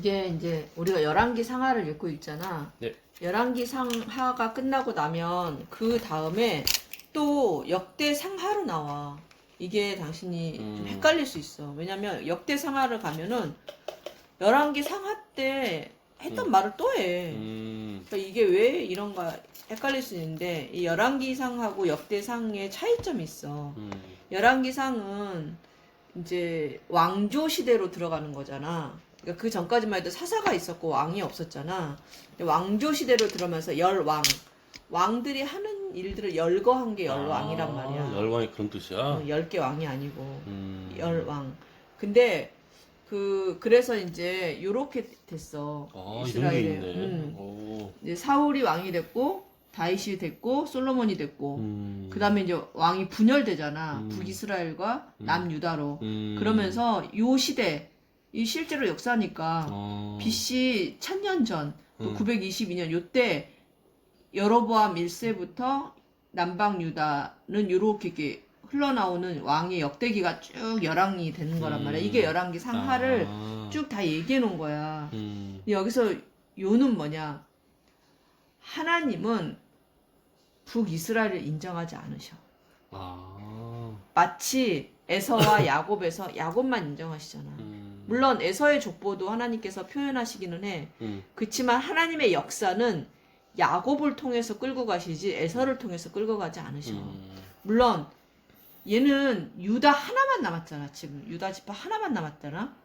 이게 이제 우리가 열왕기 상하를 읽고 있잖아. 네. 열왕기 상하가 끝나고 나면 그 다음에 또 역대 상하로 나와. 이게 당신이 좀 헷갈릴 수 있어. 왜냐면 역대 상하를 가면은 열왕기 상하 때 했던 말을 또 해. 그러니까 이게 왜 이런가 헷갈릴 수 있는데 이 열왕기 상하고 역대 상의 차이점이 있어. 열왕기 상은 이제 왕조 시대로 들어가는 거잖아. 그러니까 그 전까지만 해도 사사가 있었고 왕이 없었잖아. 왕조 시대로 들어가면서 열왕. 왕들이 하는 일들을 열거한 게 열왕이란 말이야. 열왕이 그런 뜻이야? 10개 왕이 아니고 열왕. 근데 그래서 이제 요렇게 됐어. 이스라엘에. 이런 게 있네. 이제 사울이 왕이 됐고 다윗이 됐고 솔로몬이 됐고 그다음에 이제 왕이 분열되잖아. 북이스라엘과 남유다로. 그러면서 요 시대 이 실제로 역사니까 BC 1000년 전, 또 922년 요때 여로보암 1세부터 남방 유다는 요렇게 흘러나오는 왕의 역대기가 쭉 열왕이 되는 거란 말이야. 이게 열왕기 상하를 쭉 다 얘기해 놓은 거야. 여기서 요는 뭐냐? 하나님은 북이스라엘을 인정하지 않으셔. 마치 에서와 야곱에서 야곱만 인정하시잖아. 물론 에서의 족보도 하나님께서 표현하시기는 해. 그렇지만 하나님의 역사는 야곱을 통해서 끌고 가시지 에서를 통해서 끌고 가지 않으셔. 물론 얘는 유다 하나만 남았잖아. 지금 유다 지파 하나만 남았잖아.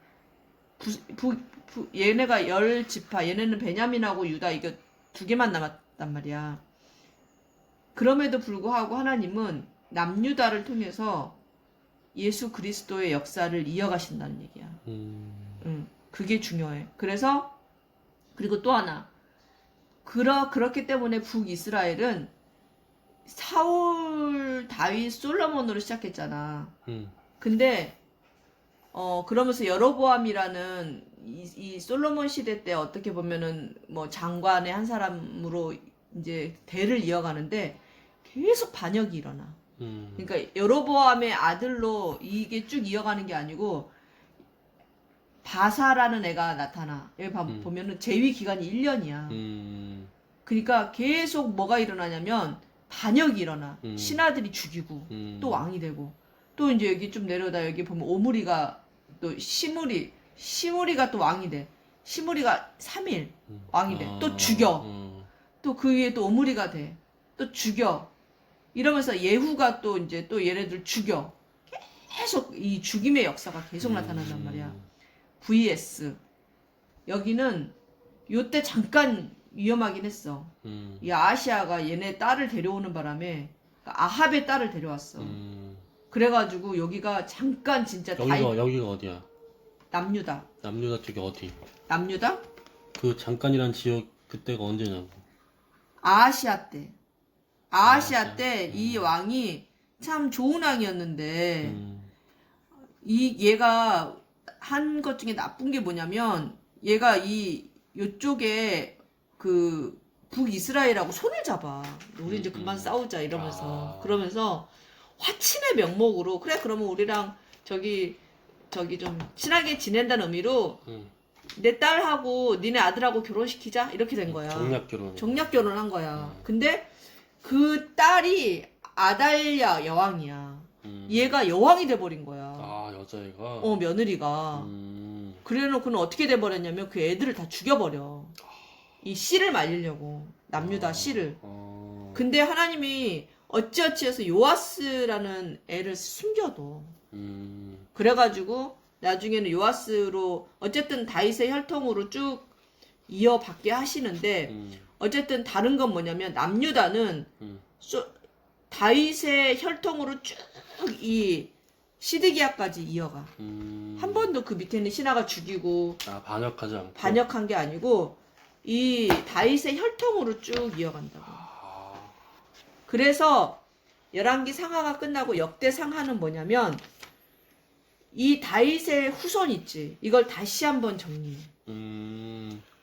얘네가 10지파, 얘네는 베냐민하고 유다 이거 2개만 남았단 말이야. 그럼에도 불구하고 하나님은 남유다를 통해서 예수 그리스도의 역사를 이어가신다는 얘기야. 그게 중요해. 그래서 그리고 또 하나 그렇기 때문에 북이스라엘은 사울, 다윗, 솔로몬으로 시작했잖아. 근데 그러면서 여로보암이라는 이 솔로몬 시대 때 어떻게 보면은 뭐 장관의 한 사람으로 이제 대를 이어가는데 계속 반역이 일어나. 그러니까 여로보암의 아들로 이게 쭉 이어가는 게 아니고 바사라는 애가 나타나. 여기 보면은 재위 기간이 1년이야. 그러니까 계속 뭐가 일어나냐면 반역이 일어나. 신하들이 죽이고 또 왕이 되고 또 이제 여기 좀 내려다 여기 보면 오므리가 또 시므리가 또 왕이 돼. 시므리가 3일 왕이 돼. 또 죽여. 또 그 위에 또 오므리가 돼. 또 죽여. 이러면서 예후가 또 이제 또 얘네들 죽여. 계속 이 죽임의 역사가 계속 나타난단 말이야. vs 여기는 요때 잠깐 위험하긴 했어. 이 아하시아가 얘네 딸을 데려오는 바람에 아합의 딸을 데려왔어. 그래가지고 여기가 잠깐 진짜 여기가 어디야? 남유다. 남유다 쪽이 어디? 남유다? 그 잠깐이란 지역 그때가 언제냐고. 아하시아 때. 아하시아 때 이 왕이 참 좋은 왕이었는데 얘가 한 것 중에 나쁜 게 뭐냐면 얘가 요쪽에 그 북이스라엘하고 손을 잡아. 우리 이제 그만 싸우자 이러면서 그러면서 화친의 명목으로 그래 그러면 우리랑 저기 좀 친하게 지낸다는 의미로 내 딸하고 니네 아들하고 결혼시키자 이렇게 된 거야. 정략 결혼한 거야. 근데 그 딸이 아달랴 여왕이야. 얘가 여왕이 돼버린 거야. 여자애가? 며느리가. 그래놓고는 어떻게 돼버렸냐면 그 애들을 다 죽여버려. 이 씨를 말리려고. 남유다 씨를. 근데 하나님이 어찌어찌해서 요아스라는 애를 숨겨둬. 그래가지고 나중에는 요아스로 어쨌든 다윗의 혈통으로 쭉 이어받게 하시는데 어쨌든 다른 건 뭐냐면 남유다는 다윗의 혈통으로 쭉 이 시드기야까지 이어가. 한 번도 그 밑에 있는 신하가 죽이고 반역하지 않고 반역한 게 아니고 이 다윗의 혈통으로 쭉 이어간다고. 그래서 열왕기 상하가 끝나고 역대 상하는 뭐냐면 이 다윗의 후손 있지. 이걸 다시 한번 정리해.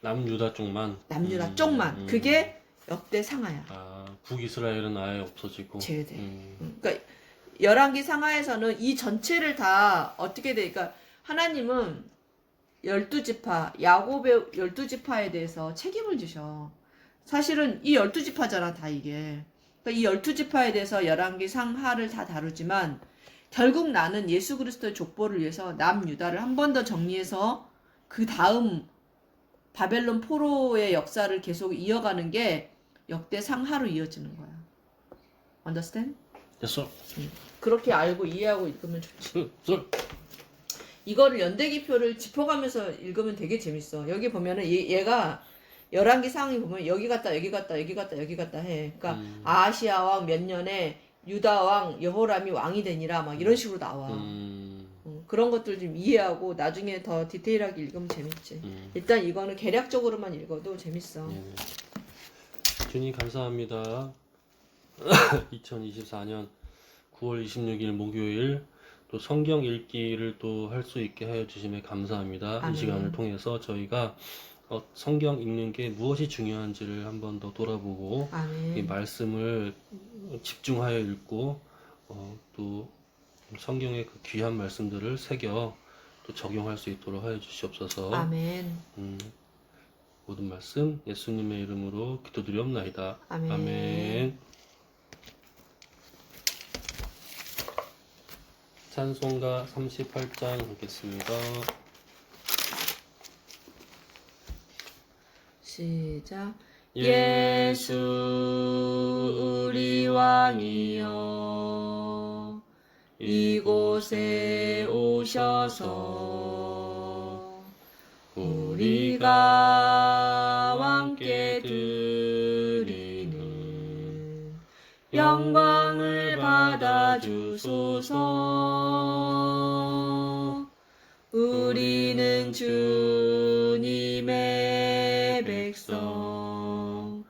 남유다 쪽만. 남유다 쪽만. 그게 역대 상하야. 북이스라엘은 아예 없어지고. 제외돼. 그러니까 열왕기 상하에서는 이 전체를 다 어떻게 돼? 그러니까 하나님은 12지파, 야곱의 12지파에 대해서 책임을 지셔. 사실은 이 12지파잖아, 다 이게. 그러니까 이 12지파에 대해서 열왕기 상하를 다 다루지만 결국 나는 예수 그리스도의 족보를 위해서 남유다를 한 번 더 정리해서 그 다음 바벨론 포로의 역사를 계속 이어가는 게 역대 상하로 이어지는 거야. Understand? 됐어. 그렇게 알고 이해하고 읽으면 좋지. 됐어. 이거를 연대기표를 짚어가면서 읽으면 되게 재밌어. 여기 보면은 얘가 열왕기 상이 보면 여기 갔다 여기 갔다 여기 갔다 여기 갔다 해. 그러니까 아하시아 왕 몇 년에 유다 왕 여호람이 왕이 되니라 막 이런 식으로 나와. 그런 것들 좀 이해하고 나중에 더 디테일하게 읽으면 재밌지. 일단 이거는 개략적으로만 읽어도 재밌어. 주님 감사합니다. 2024년 9월 26일 목요일 또 성경 읽기를 또 할 수 있게 하여 주심에 감사합니다. 아멘. 이 시간을 통해서 저희가 성경 읽는 게 무엇이 중요한지를 한 번 더 돌아보고 아멘. 이 말씀을 집중하여 읽고 또 성경의 그 귀한 말씀들을 새겨 또 적용할 수 있도록 하여 주시옵소서. 아멘. 모든 말씀 예수님의 이름으로 기도드리옵나이다. 아멘. 아멘. 찬송가 38장 읽겠습니다. 시작. 예수 우리 왕이여 이곳에 오셔서 우리가 왕께 드리는 영광을 받아 주소서. 우리는 주님의 백성,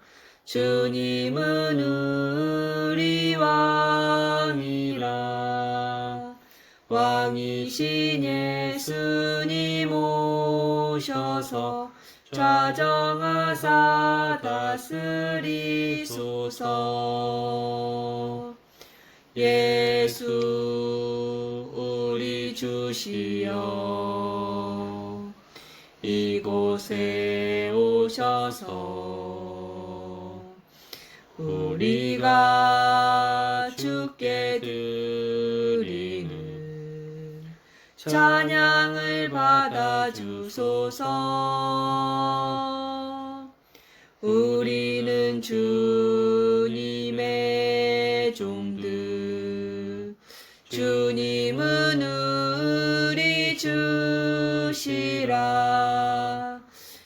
주님은 우리 왕이라. 왕이신 예수님 오셔서 좌정하사 다스리소서. 예수 우리 주시여 이곳에 오셔서 우리가 주께 드리는 찬양을 받아 주소서. 우리는 주님의 종들, 주님은 우리 주시라.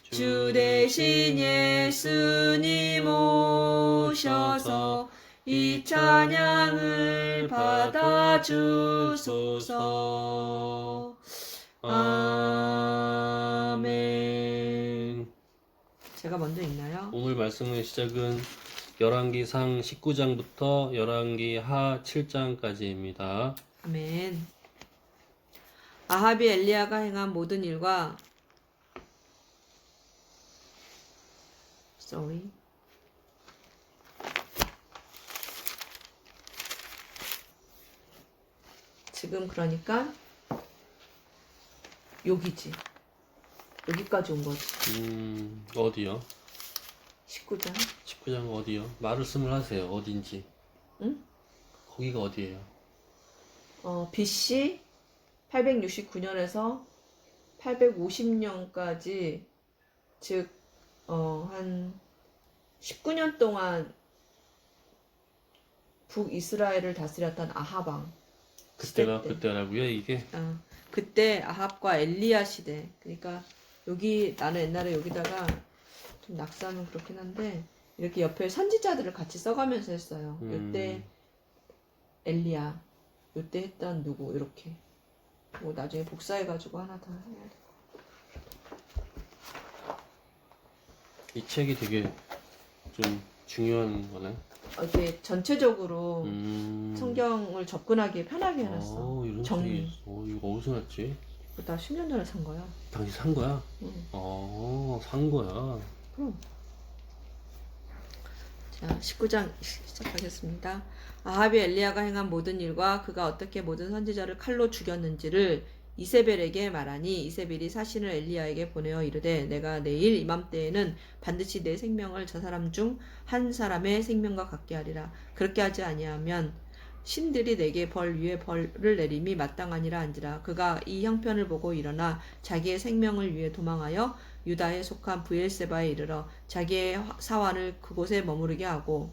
주 대신 예수님 오셔서 이 찬양을 받아 주소서. 아멘. 제가 먼저 읽나요? 오늘 말씀의 시작은 열왕기상 19장부터 열왕기하 7장까지입니다. 아멘. 아합이 엘리야가 행한 모든 일과 지금 그러니까 여기지. 여기까지 온 거지. 어디요? 19장. 19장 어디요? 말씀을 하세요. 어딘지. 응? 거기가 어디예요? BC 869년에서 850년까지 즉 한 19년 동안 북이스라엘을 다스렸던 아합왕. 그때라고요, 이게? 그때 아합과 엘리야 시대. 그러니까 여기 나는 옛날에 여기다가 좀 낙서하면 그렇긴 한데 이렇게 옆에 선지자들을 같이 써가면서 했어요. 요때 엘리야, 요때 했던 누구 이렇게. 뭐 나중에 복사해가지고 하나 더 해야 돼. 이 책이 되게 좀 중요한 거네. 이렇게 전체적으로 성경을 접근하기 편하게 해놨어. 이런 정리. 책이 있어. 이거 어디서 났지? 나 10년 전에 산 거야. 당신 산 거야? 응. 산 거야. 그럼. 자, 19장 시작하겠습니다. 아합이 엘리야가 행한 모든 일과 그가 어떻게 모든 선지자를 칼로 죽였는지를 이세벨에게 말하니 이세벨이 사신을 엘리야에게 보내어 이르되 내가 내일 이맘때에는 반드시 내 생명을 저 사람 중 한 사람의 생명과 같게 하리라. 그렇게 하지 아니하면 신들이 내게 벌 위에 벌을 내림이 마땅하니라 한지라. 그가 이 형편을 보고 일어나 자기의 생명을 위해 도망하여 유다에 속한 브엘세바에 이르러 자기의 사환을 그곳에 머무르게 하고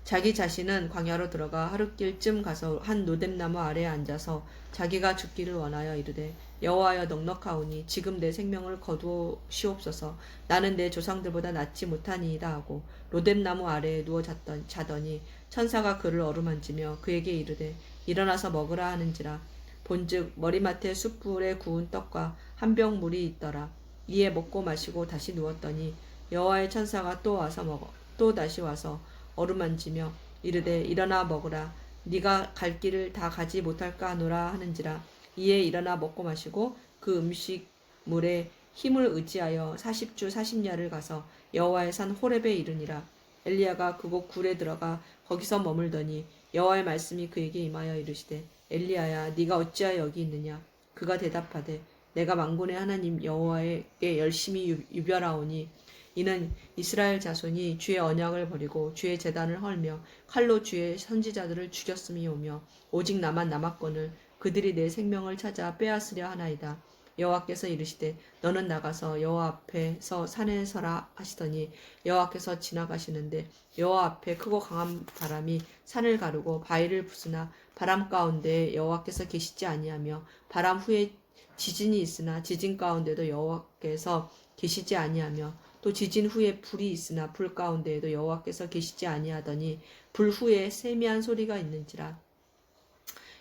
자기 자신은 광야로 들어가 하룻길쯤 가서 한 노뎀나무 아래에 앉아서 자기가 죽기를 원하여 이르되 여호와여 넉넉하오니 지금 내 생명을 거두시옵소서. 나는 내 조상들보다 낫지 못하니이다 하고 로뎀나무 아래에 누워 자더니 천사가 그를 어루만지며 그에게 이르되 일어나서 먹으라 하는지라. 본즉 머리맡에 숯불에 구운 떡과 한 병 물이 있더라. 이에 먹고 마시고 다시 누웠더니 여호와의 천사가 또 다시 와서 어루만지며 이르되 일어나 먹으라. 네가 갈 길을 다 가지 못할까 하노라 하는지라. 이에 일어나 먹고 마시고 그 음식물에 힘을 의지하여 40주 40야를 가서 여호와의 산 호렙에 이르니라. 엘리야가 그곳 굴에 들어가 거기서 머물더니 여호와의 말씀이 그에게 임하여 이르시되 엘리야야 네가 어찌하여 여기 있느냐. 그가 대답하되 내가 만군의 하나님 여호와에게 열심히 유별하오니 이는 이스라엘 자손이 주의 언약을 버리고 주의 제단을 헐며 칼로 주의 선지자들을 죽였음이오며 오직 나만 남았거늘 그들이 내 생명을 찾아 빼앗으려 하나이다. 여호와께서 이르시되 너는 나가서 여호와 앞에서 산에 서라 하시더니 여호와께서 지나가시는데 여호와 앞에 크고 강한 바람이 산을 가르고 바위를 부수나 바람 가운데 여호와께서 계시지 아니하며 바람 후에 지진이 있으나 지진 가운데도 여호와께서 계시지 아니하며 또 지진 후에 불이 있으나 불 가운데에도 여호와께서 계시지 아니하더니 불 후에 세미한 소리가 있는지라.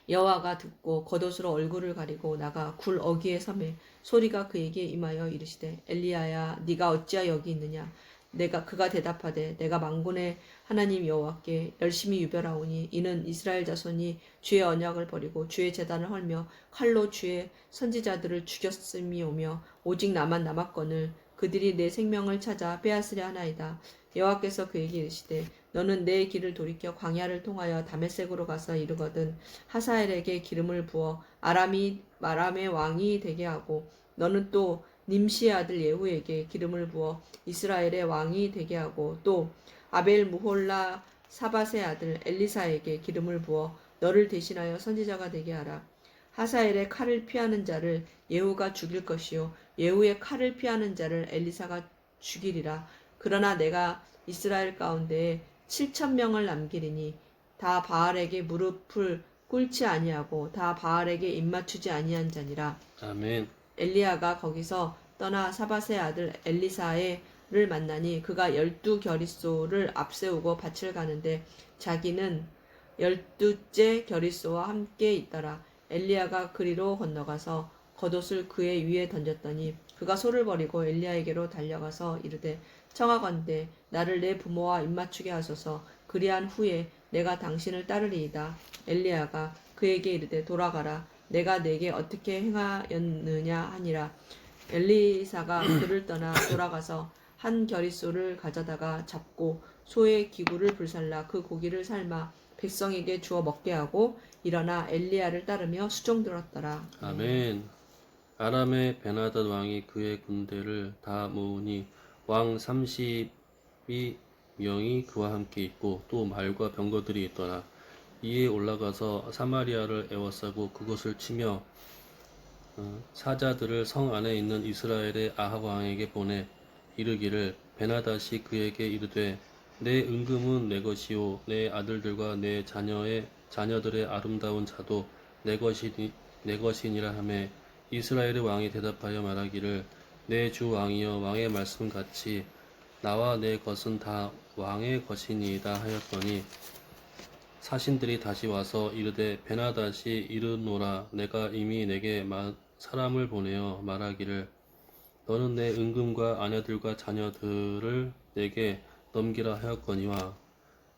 여호와가 듣고 겉옷으로 얼굴을 가리고 나가 굴 어귀에 서매 소리가 그에게 임하여 이르시되 엘리야야 네가 어찌하여 여기 있느냐. 그가 대답하되 내가 만군의 하나님 여호와께 열심히 유별하오니 이는 이스라엘 자손이 주의 언약을 버리고 주의 제단을 헐며 칼로 주의 선지자들을 죽였음이오며 오직 나만 남았거늘 그들이 내 생명을 찾아 빼앗으려 하나이다. 여호와께서 그에게 이르시되 너는 내 길을 돌이켜 광야를 통하여 다메섹으로 가서 이르거든 하사엘에게 기름을 부어 아람의 왕이 되게 하고 너는 또 님시의 아들 예후에게 기름을 부어 이스라엘의 왕이 되게 하고 또 아벨 무홀라 사밧의 아들 엘리사에게 기름을 부어 너를 대신하여 선지자가 되게 하라. 하사엘의 칼을 피하는 자를 예후가 죽일 것이요 예후의 칼을 피하는 자를 엘리사가 죽이리라. 그러나 내가 이스라엘 가운데에 7,000명을 남기리니 다 바알에게 무릎을 꿇지 아니하고 다 바알에게 입맞추지 아니한 자니라. 아멘. 엘리야가 거기서 떠나 사밧의 아들 엘리사를 만나니 그가 12겨릿소를 앞세우고 밭을 가는데 자기는 12째 겨릿소와 함께 있더라. 엘리야가 그리로 건너가서 겉옷을 그의 위에 던졌더니 그가 소를 버리고 엘리야에게로 달려가서 이르되 청하건대 나를 내 부모와 입맞추게 하소서. 그리한 후에 내가 당신을 따르리이다. 엘리야가 그에게 이르되 돌아가라. 내가 내게 어떻게 행하였느냐 하니라. 엘리사가 그를 떠나 돌아가서 한 겨릿소를 가져다가 잡고 소의 기구를 불살라 그 고기를 삶아 백성에게 주어 먹게 하고 일어나 엘리야를 따르며 수종들었더라. 아멘. 아람의 베나닷 왕이 그의 군대를 다 모으니 왕 32명이 그와 함께 있고 또 말과 병거들이 있더라. 이에 올라가서 사마리아를 에워싸고 그것을 치며 사자들을 성 안에 있는 이스라엘의 아합 왕에게 보내 이르기를 베나닷이 그에게 이르되 내 은금은 내 것이요 내 아들들과 내 자녀들의 아름다운 자도 내 것이니라 하매 이스라엘의 왕이 대답하여 말하기를 내 주 왕이여 왕의 말씀같이 나와 내 것은 다 왕의 것이니이다 하였더니 사신들이 다시 와서 이르되 베나닷이 이르노라 내가 이미 내게 사람을 보내어 말하기를 너는 내 은금과 아내들과 자녀들을 내게 넘기라 하였거니와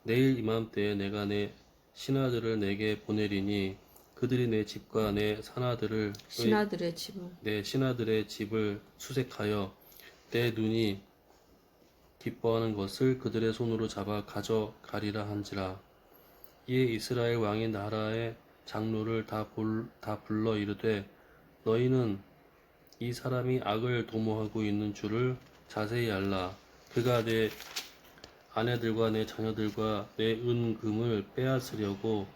내일 이맘때에 내가 내 신하들을 내게 보내리니 그들이 내 집과 내 신하들의 집을 수색하여 내 눈이 기뻐하는 것을 그들의 손으로 잡아 가져가리라 한지라. 이에 이스라엘 왕이 나라에 장로를 다 불러 이르되 너희는 이 사람이 악을 도모하고 있는 줄을 자세히 알라. 그가 내 아내들과 내 자녀들과 내 은금을 빼앗으려고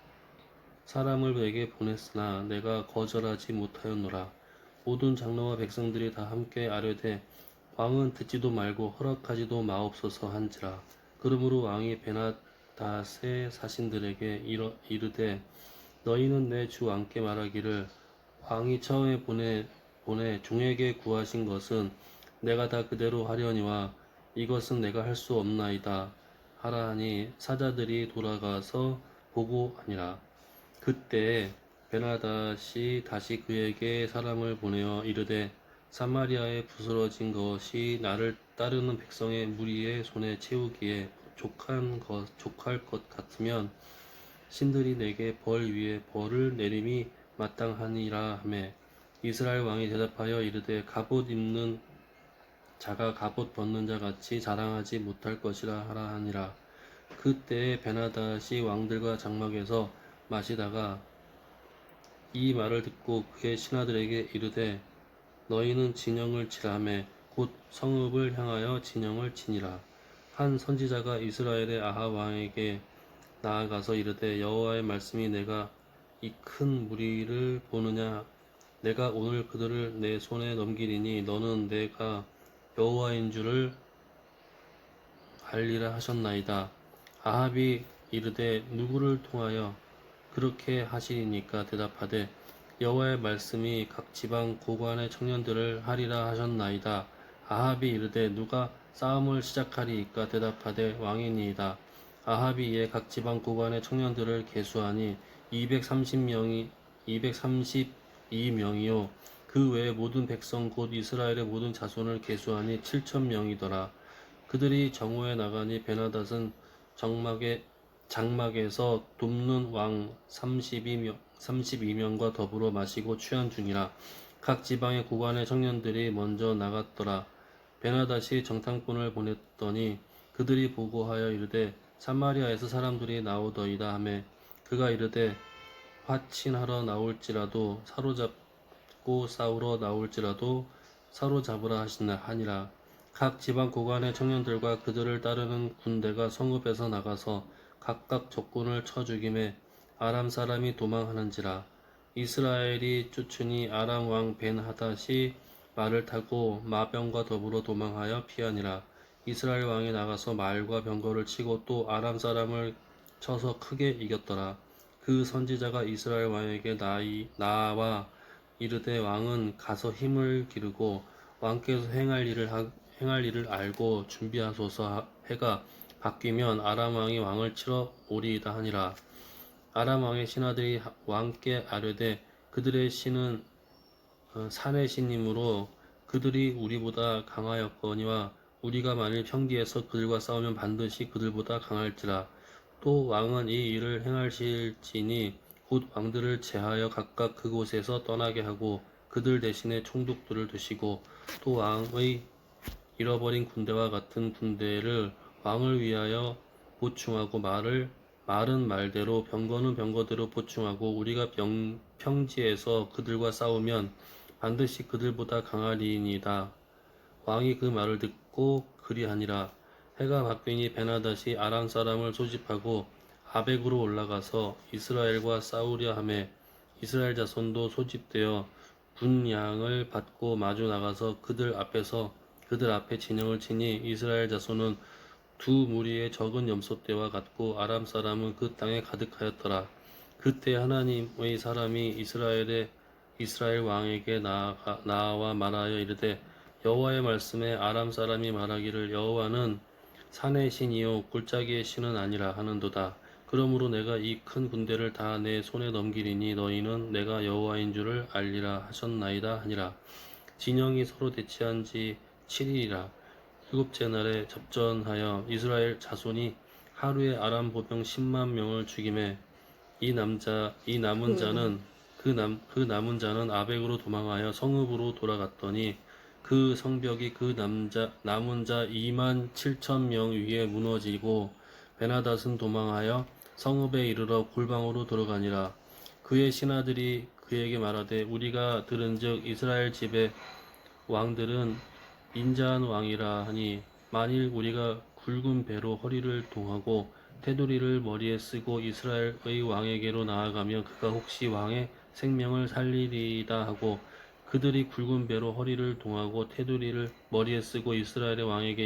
사람을 내게 보냈으나 내가 거절하지 못하였노라. 모든 장로와 백성들이 다 함께 아뢰되 왕은 듣지도 말고 허락하지도 마옵소서 한지라. 그러므로 왕이 베나닷의 사신들에게 이르되 너희는 내 주 왕께 말하기를 왕이 처음에 보내 종에게 구하신 것은 내가 다 그대로 하려니와 이것은 내가 할 수 없나이다 하라 하니 사자들이 돌아가서 보고하니라. 그때 베나닷이 다시 그에게 사람을 보내어 이르되 사마리아에 부스러진 것이 나를 따르는 백성의 무리의 손에 채우기에 족할 것 같으면 신들이 내게 벌 위에 벌을 내림이 마땅하니라 하매 이스라엘 왕이 대답하여 이르되 갑옷 입는 자가 갑옷 벗는 자 같이 자랑하지 못할 것이라 하라 하니라. 그때에 베나닷이 왕들과 장막에서 마시다가 이 말을 듣고 그의 신하들에게 이르되 너희는 진영을 치라매 곧 성읍을 향하여 진영을 치니라. 한 선지자가 이스라엘의 아합 왕에게 나아가서 이르되 여호와의 말씀이 내가 이 큰 무리를 보느냐 내가 오늘 그들을 내 손에 넘기리니 너는 내가 여호와인 줄을 알리라 하셨나이다. 아합이 이르되 누구를 통하여 그렇게 하시리니까 대답하되 여호와의 말씀이 각 지방 고관의 청년들을 하리라 하셨나이다. 아합이 이르되 누가 싸움을 시작하리이까 대답하되 왕이니이다. 아합이 이에 각 지방 고관의 청년들을 계수하니 232명이요 그 외의 모든 백성 곧 이스라엘의 모든 자손을 계수하니 7,000명이더라. 그들이 정오에 나가니 베나닷은 장막에서 돕는 왕 32명과 더불어 마시고 취한 중이라. 각 지방의 고관의 청년들이 먼저 나갔더라. 베나닷이 정탐꾼을 보냈더니 그들이 보고하여 이르되 사마리아에서 사람들이 나오더이다 하매 그가 이르되 화친하러 나올지라도 사로잡고 싸우러 나올지라도 사로잡으라 하니라. 각 지방 고관의 청년들과 그들을 따르는 군대가 성읍에서 나가서 각각 적군을 쳐 죽임에 아람 사람이 도망하는지라. 이스라엘이 쫓으니 아람 왕 벤하닷이 말을 타고 마병과 더불어 도망하여 피하니라. 이스라엘 왕이 나가서 말과 병거를 치고 또 아람 사람을 쳐서 크게 이겼더라. 그 선지자가 이스라엘 왕에게 나와 이르되 왕은 가서 힘을 기르고 왕께서 행할 일을 알고 준비하소서. 해가 바뀌면 아람 왕이 왕을 치러 오리이다 하니라. 아람 왕의 신하들이 왕께 아뢰되 그들의 신은 산의 신이므로 그들이 우리보다 강하였거니와 우리가 만일 평기에서 그들과 싸우면 반드시 그들보다 강할지라. 또 왕은 이 일을 행하실지니 곧 왕들을 제하여 각각 그곳에서 떠나게 하고 그들 대신에 총독들을 두시고 또 왕의 잃어버린 군대와 같은 군대를 왕을 위하여 보충하고 말은 말대로 병거는 병거대로 보충하고 우리가 평지에서 그들과 싸우면 반드시 그들보다 강하리이다. 왕이 그 말을 듣고 그리하니라. 해가 바뀌니 베나닷이 아람 사람을 소집하고 아벡으로 올라가서 이스라엘과 싸우려 하매 이스라엘 자손도 소집되어 군량을 받고 마주 나가서 그들 앞에 진영을 치니 이스라엘 자손은 두 무리의 적은 염소떼와 같고 아람 사람은 그 땅에 가득하였더라. 그때 하나님의 사람이 이스라엘 왕에게 나와 말하여 이르되 여호와의 말씀에 아람 사람이 말하기를 여호와는 산의 신이요 골짜기의 신은 아니라 하는도다. 그러므로 내가 이 큰 군대를 다 내 손에 넘기리니 너희는 내가 여호와인 줄을 알리라 하셨나이다 하니라. 진영이 서로 대치한 지 7일이라. 일곱째 날에 접전하여 이스라엘 자손이 하루에 아람 보병 10만 명을 죽이매 이 남은 자는 그 남은 자는 아벡으로 도망하여 성읍으로 돌아갔더니 그 성벽이 그 남은 자 2만 7천 명 위에 무너지고 베나닷은 도망하여 성읍에 이르러 골방으로 들어가니라. 그의 신하들이 그에게 말하되 우리가 들은즉 이스라엘 집의 왕들은 인자한 왕이라 하니 만일 우리가 굵은 배로 허리를 동하고 테두리를 머리에 쓰고 이스라엘의 왕에게로 나아가면 그가 혹시 왕의 생명을 살리리이다 하고 그들이 굵은 배로 허리를 동하고 테두리를 머리에 쓰고 이스라엘의 왕에게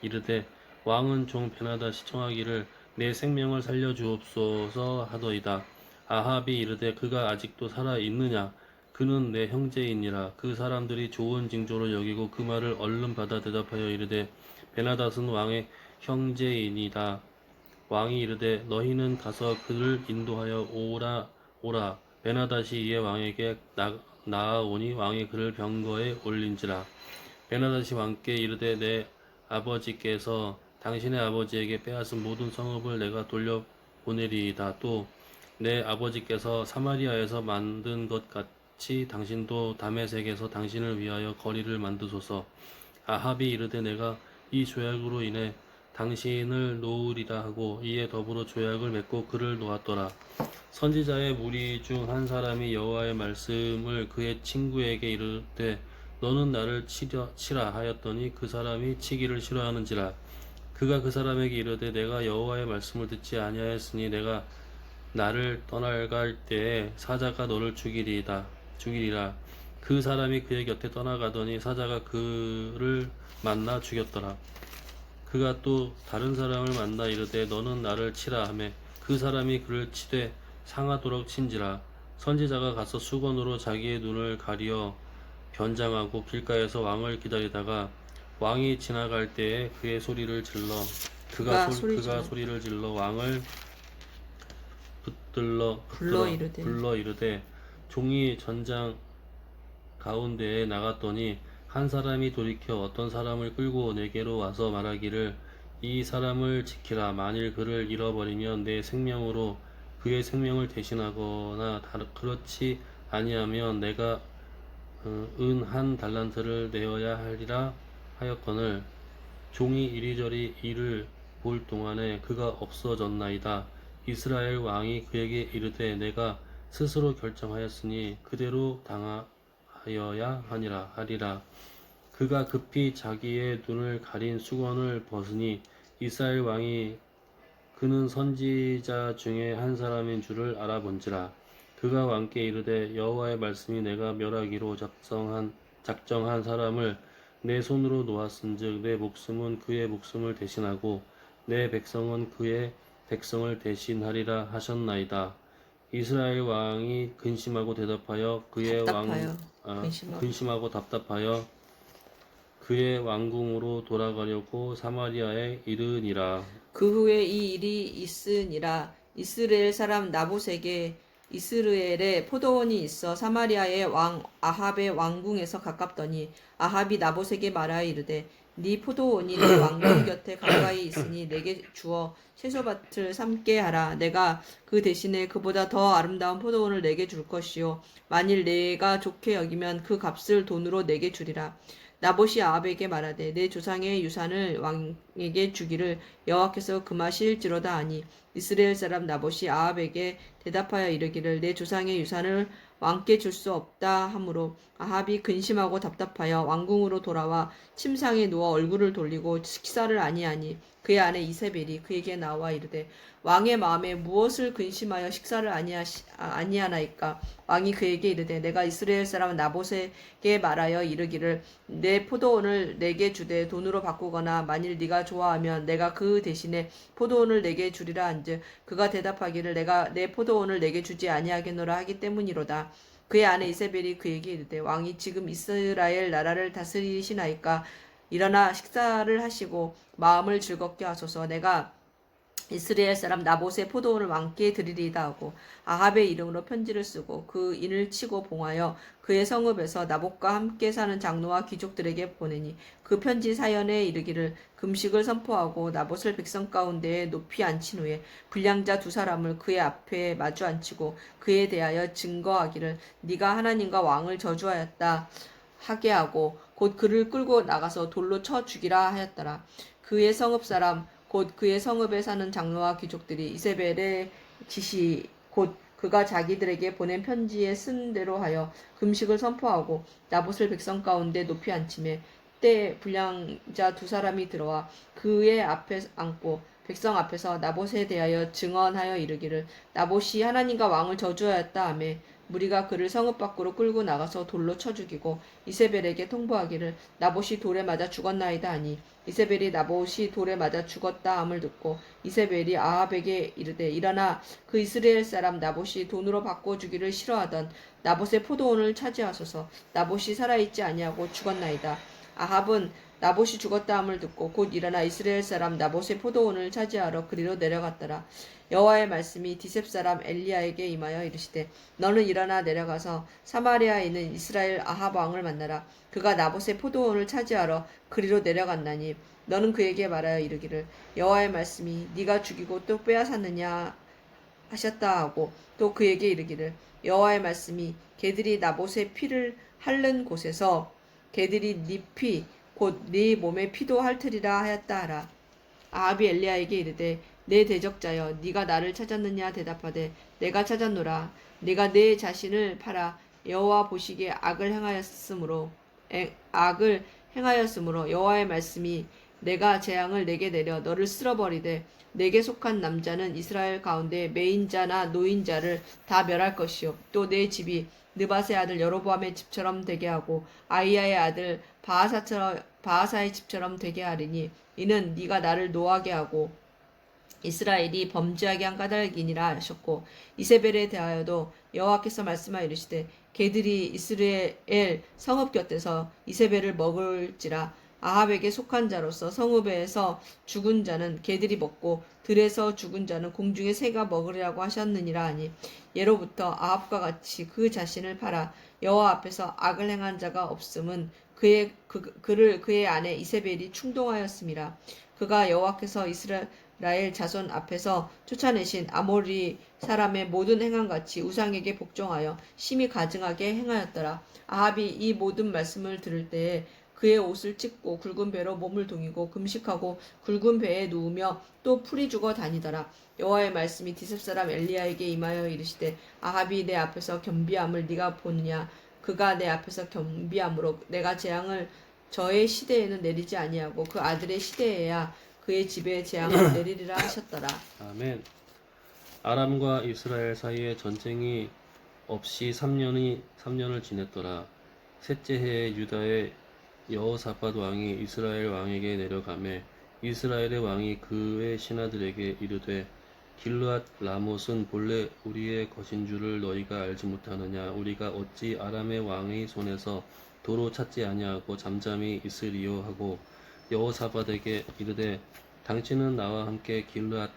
이르되 왕은 종 베나다시 청하기를 내 생명을 살려주옵소서 하더이다. 아합이 이르되 그가 아직도 살아 있느냐? 그는 내 형제이니라. 그 사람들이 좋은 징조를 여기고 그 말을 얼른 받아 대답하여 이르되 베나닷은 왕의 형제이니다. 왕이 이르되 너희는 가서 그를 인도하여 오라. 베나닷이 이에 왕에게 나아오니 왕이 그를 병거에 올린지라. 베나닷이 왕께 이르되 내 아버지께서 당신의 아버지에게 빼앗은 모든 성읍을 내가 돌려보내리이다. 또 내 아버지께서 사마리아에서 만든 것 같이 당신도 다메섹에서 당신을 위하여 거리를 만드소서. 아합이 이르되 내가 이 조약으로 인해 당신을 놓으리라 하고 이에 더불어 조약을 맺고 그를 놓았더라. 선지자의 무리 중 한 사람이 여호와의 말씀을 그의 친구에게 이르되 너는 나를 치라 하였더니 그 사람이 치기를 싫어하는지라. 그가 그 사람에게 이르되 내가 여호와의 말씀을 듣지 아니하였으니 내가 나를 떠나갈 때에 사자가 너를 죽이리라. 그 사람이 그의 곁에 떠나가더니 사자가 그를 만나 죽였더라. 그가 또 다른 사람을 만나 이르되 너는 나를 치라 하매 그 사람이 그를 치되 상하도록 친지라. 선지자가 가서 수건으로 자기의 눈을 가리어 변장하고 길가에서 왕을 기다리다가 왕이 지나갈 때에 그의 소리를 질러 그가 소리를 질러 왕을 불러 이르되 종이 전장 가운데에 나갔더니 한 사람이 돌이켜 어떤 사람을 끌고 내게로 와서 말하기를 이 사람을 지키라. 만일 그를 잃어버리면 내 생명으로 그의 생명을 대신하거나 그렇지 아니하면 내가 은 한 달란트를 내어야 하리라 하였거늘 종이 이리저리 이를 볼 동안에 그가 없어졌나이다. 이스라엘 왕이 그에게 이르되 내가 스스로 결정하였으니 그대로 당하여야 하리라. 그가 급히 자기의 눈을 가린 수건을 벗으니 이스라엘 왕이 그는 선지자 중에 한 사람인 줄을 알아본지라. 그가 왕께 이르되 여호와의 말씀이 내가 멸하기로 작정한 사람을 내 손으로 놓았은즉 내 목숨은 그의 목숨을 대신하고 내 백성은 그의 백성을 대신하리라 하셨나이다. 이스라엘 왕이 근심하고 답답하여 그의 왕궁으로 돌아가려고 사마리아에 이르니라. 그 후에 이 일이 있으니라. 이스라엘 사람 나봇에게 이스라엘에 포도원이 있어 사마리아의 왕 아합의 왕궁에서 가깝더니 아합이 나봇에게 말하여 이르되 네 포도원이 내 왕궁 곁에 가까이 있으니 내게 주어 채소밭을 삼게 하라. 내가 그 대신에 그보다 더 아름다운 포도원을 내게 줄 것이요 만일 내가 좋게 여기면 그 값을 돈으로 내게 주리라. 나봇이 아합에게 말하되 내 조상의 유산을 왕에게 주기를 여호와께서 금하실지로다 하니 이스라엘 사람 나봇이 아합에게 대답하여 이르기를 내 조상의 유산을 왕께 줄 수 없다 하므로 아합이 근심하고 답답하여 왕궁으로 돌아와 침상에 누워 얼굴을 돌리고 식사를 아니하니 그의 아내 이세벨이 그에게 나와 이르되 왕의 마음에 무엇을 근심하여 식사를 아니하나이까. 왕이 그에게 이르되 내가 이스라엘 사람 나봇에게 말하여 이르기를 내 포도원을 내게 주되 돈으로 바꾸거나 만일 네가 좋아하면 내가 그 대신에 포도원을 내게 주리라 한즉 그가 대답하기를 내가 내 포도원을 내게 주지 아니하겠노라 하기 때문이로다. 그의 아내 이세벨이 그에게 이르되 왕이 지금 이스라엘 나라를 다스리시나이까. 일어나 식사를 하시고 마음을 즐겁게 하소서. 내가 이스라엘 사람 나봇의 포도원을 왕께 드리리이다 하고 아합의 이름으로 편지를 쓰고 그 인을 치고 봉하여 그의 성읍에서 나봇과 함께 사는 장로와 귀족들에게 보내니 그 편지 사연에 이르기를 금식을 선포하고 나봇을 백성 가운데에 높이 앉힌 후에 불량자 두 사람을 그의 앞에 마주 앉히고 그에 대하여 증거하기를 네가 하나님과 왕을 저주하였다 하게 하고 곧 그를 끌고 나가서 돌로 쳐 죽이라 하였더라. 그의 성읍 사람 곧 그의 성읍에 사는 장로와 귀족들이 이세벨의 지시 곧 그가 자기들에게 보낸 편지에 쓴 대로 하여 금식을 선포하고 나봇을 백성 가운데 높이 앉히매 때 불량자 두 사람이 들어와 그의 앞에 앉고 백성 앞에서 나봇에 대하여 증언하여 이르기를 나봇이 하나님과 왕을 저주하였다 하매 무리가 그를 성읍 밖으로 끌고 나가서 돌로 쳐 죽이고 이세벨에게 통보하기를 나봇이 돌에 맞아 죽었나이다 하니 이세벨이 나봇이 돌에 맞아 죽었다 함을 듣고 이세벨이 아합에게 이르되 일어나 그 이스라엘 사람 나봇이 돈으로 바꿔주기를 싫어하던 나봇의 포도원을 차지하소서. 나봇이 살아있지 아니하고 죽었나이다. 아합은 나봇이 죽었다 함을 듣고 곧 일어나 이스라엘 사람 나봇의 포도원을 차지하러 그리로 내려갔더라. 여호와의 말씀이 디셉 사람 엘리야에게 임하여 이르시되 너는 일어나 내려가서 사마리아에 있는 이스라엘 아합 왕을 만나라. 그가 나봇의 포도원을 차지하러 그리로 내려갔나니 너는 그에게 말하여 이르기를 여호와의 말씀이 네가 죽이고 또 빼앗았느냐 하셨다 하고 또 그에게 이르기를 여호와의 말씀이 개들이 나봇의 피를 핥는 곳에서 개들이 네 피 곧 네 몸의 피도 핥으리라 하였다 하라. 아합이 엘리야에게 이르되 내 대적자여 네가 나를 찾았느냐 대답하되 내가 찾았노라. 네가 내 자신을 팔아 여호와 보시기에 악을 행하였으므로 여호와의 말씀이 내가 재앙을 내게 내려 너를 쓸어버리되 내게 속한 남자는 이스라엘 가운데 매인자나 노인자를 다 멸할 것이요 또 내 집이 느밧의 아들 여로보암의 집처럼 되게 하고 아이야의 아들 바하사의 집처럼 되게 하리니 이는 네가 나를 노하게 하고 이스라엘이 범죄하게 한 까닭이니라 하셨고 이세벨에 대하여도 여호와께서 말씀하여 이르시되 개들이 이스라엘 성읍 곁에서 이세벨을 먹을지라. 아합에게 속한 자로서 성읍에서 죽은 자는 개들이 먹고 들에서 죽은 자는 공중의 새가 먹으리라고 하셨느니라 하니 예로부터 아합과 같이 그 자신을 팔아 여호와 앞에서 악을 행한 자가 없음은 그의 아내 이세벨이 충동하였음이라. 그가 여호와께서 이스라엘 자손 앞에서 쫓아내신 아모리 사람의 모든 행함같이 우상에게 복종하여 심히 가증하게 행하였더라. 아합이 이 모든 말씀을 들을 때에 그의 옷을 찢고 굵은 배로 몸을 동이고 금식하고 굵은 배에 누우며 또 풀이 죽어 다니더라. 여호와의 말씀이 디셉 사람 엘리야에게 임하여 이르시되 아합이 내 앞에서 겸비함을 네가 보느냐. 그가 내 앞에서 겸비함으로 내가 재앙을 저의 시대에는 내리지 아니하고 그 아들의 시대에야 그의 집에 재앙을 내리리라 하셨더라. 아멘. 아람과 이스라엘 사이에 전쟁이 없이 3년을 지냈더라. 셋째 해에 유다의 여호사밧 왕이 이스라엘 왕에게 내려가매 이스라엘의 왕이 그의 신하들에게 이르되 길르앗 라못은 본래 우리의 것인 줄을 너희가 알지 못하느냐. 우리가 어찌 아람의 왕의 손에서 도로 찾지 아니하고 잠잠히 있으리요 하고 여호사밧에게 이르되 당신은 나와 함께 길르앗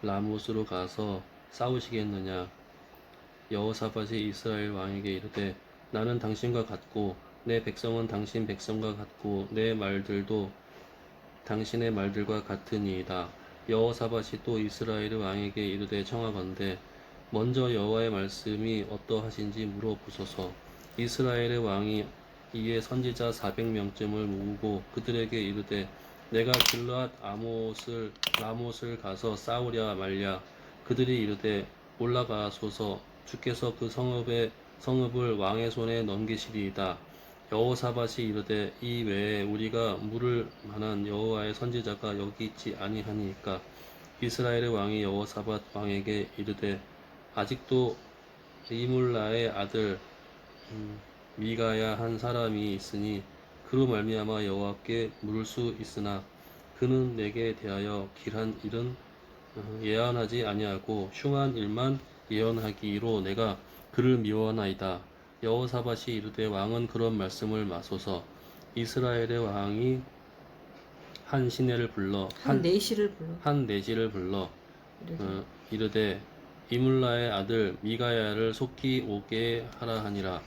라못으로 가서 싸우시겠느냐. 여호사밧이 이스라엘 왕에게 이르되 나는 당신과 같고 내 백성은 당신 백성과 같고 내 말들도 당신의 말들과 같으니이다. 여호사밧이 또 이스라엘 왕에게 이르되 청하건대 먼저 여호와의 말씀이 어떠하신지 물어보소서. 이스라엘의 왕이 이에 선지자 400명쯤을 모으고 그들에게 이르되 내가 길르앗 라못을 가서 싸우랴 말랴. 그들이 이르되 올라가소서. 주께서 그 성읍을 왕의 손에 넘기시리이다. 여호사밧이 이르되 이 외에 우리가 물을 만한 여호와의 선지자가 여기 있지 아니하니까. 이스라엘의 왕이 여호사밧 왕에게 이르되 아직도 이물라의 아들 미가야 한 사람이 있으니 그로 말미암아 여호와께 물을 수 있으나 그는 내게 대하여 길한 일은 예언하지 아니하고 흉한 일만 예언하기로 내가 그를 미워하나이다. 여호사밧이 이르되 왕은 그런 말씀을 마소서. 이스라엘의 왕이 한 시내를 불러 한 내시를 불러 이르되 이물라의 아들 미가야를 속히 오게 하라 하니라.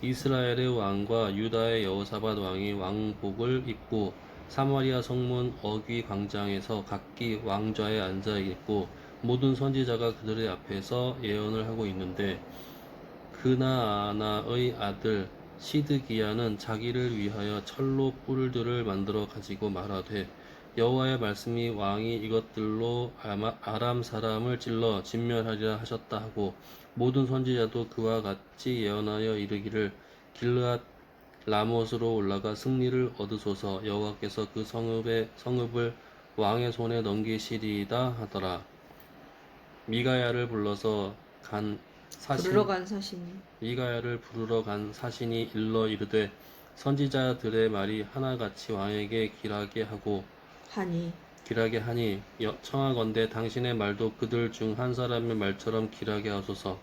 이스라엘의 왕과 유다의 여호사밧 왕이 왕복을 입고 사마리아 성문 어귀 광장에서 각기 왕좌에 앉아 있고 모든 선지자가 그들의 앞에서 예언을 하고 있는데 그나아나의 아들 시드기야는 자기를 위하여 철로 뿔들을 만들어 가지고 말하되 여호와의 말씀이 왕이 이것들로 아람 사람을 찔러 진멸하리라 하셨다 하고 모든 선지자도 그와 같이 예언하여 이르기를 길르앗 라못으로 올라가 승리를 얻으소서 여호와께서 그 성읍을 왕의 손에 넘기시리이다 하더라. 미가야를 불러서 간 부르러 사신 간 사신이 미가야를 부르러 간 사신이 일러 이르되 선지자들의 말이 하나같이 왕에게 하니 길하게 하니 청하건대 당신의 말도 그들 중 한 사람의 말처럼 길하게 하소서.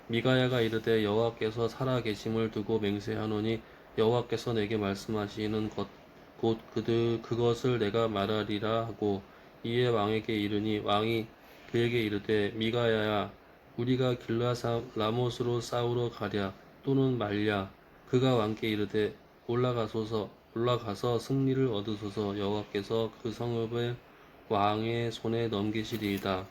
미가야가 이르되 여호와께서 살아 계심을 두고 맹세하노니 여호와께서 내게 말씀하시는 것 곧 그것을 내가 말하리라 하고 이에 왕에게 이르니 왕이 그에게 이르되 미가야야 우리가 길르앗 라못으로 싸우러 가랴 또는 말랴. 그가 왕께 이르되 올라가서 승리를 얻으소서 여호와께서 그 성읍을 왕의 손에 넘기시리이다.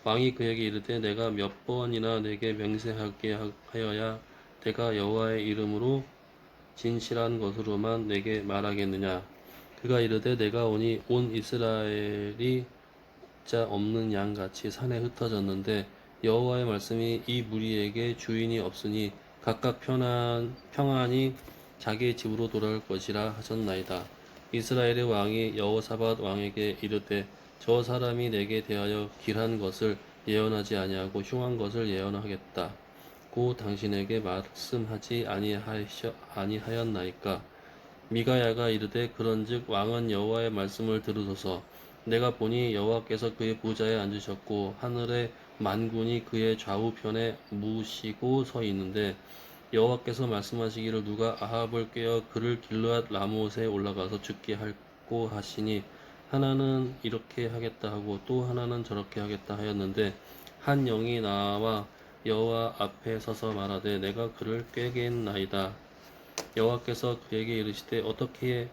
왕이 그에게 이르되 내가 몇 번이나 내게 맹세하게 하여야 내가 여호와의 이름으로 진실한 것으로만 내게 말하겠느냐. 그가 이르되 내가 오니 온 이스라엘이 자 없는 양같이 산에 흩어졌는데 여호와의 말씀이 이 무리에게 주인이 없으니 각각 평안히 자기 집으로 돌아갈 것이라 하셨나이다. 이스라엘의 왕이 여호사밧 왕에게 이르되 저 사람이 내게 대하여 길한 것을 예언하지 아니하고 흉한 것을 예언하겠다. 고 당신에게 말씀하지 아니하였나이까. 미가야가 이르되 그런즉 왕은 여호와의 말씀을 들으소서. 내가 보니 여호와께서 그의 보좌에 앉으셨고 하늘의 만군이 그의 좌우편에 무시고 서 있는데 여호와께서 말씀하시기를 누가 아합을 꾀어 그를 길르앗 라못에 올라가서 죽게 할고 하시니 하나는 이렇게 하겠다 하고 또 하나는 저렇게 하겠다 하였는데 한 영이 나와 여호와 앞에 서서 말하되 내가 그를 꾀겠나이다. 여호와께서 그에게 이르시되 어떻게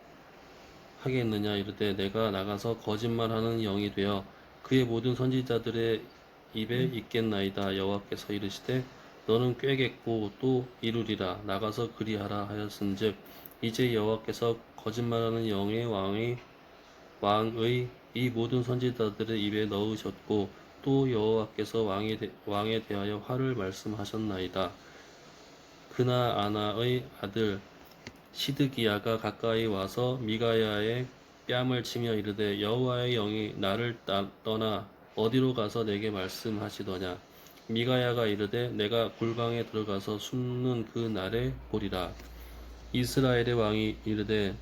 하겠느냐 이르되 내가 나가서 거짓말하는 영이 되어 그의 모든 선지자들의 입에 있겠나이다. 여호와께서 이르시되 너는 꾀겠고 또 이루리라. 나가서 그리하라 하였은즉 이제 여호와께서 거짓말하는 영의 왕의 이 모든 선지자들의 입에 넣으셨고 또 여호와께서 왕에 대하여 화를 말씀하셨나이다. 그나아나의 아들 시드기야가 가까이 와서 미가야의 뺨을 치며 이르되 여호와의 영이 나를 떠나 어디로 가서 내게 말씀하시더냐. 미가야가 이르되 내가 골방에 들어가서 숨는 그 날에 보리라. 이스라엘의 왕이 이르되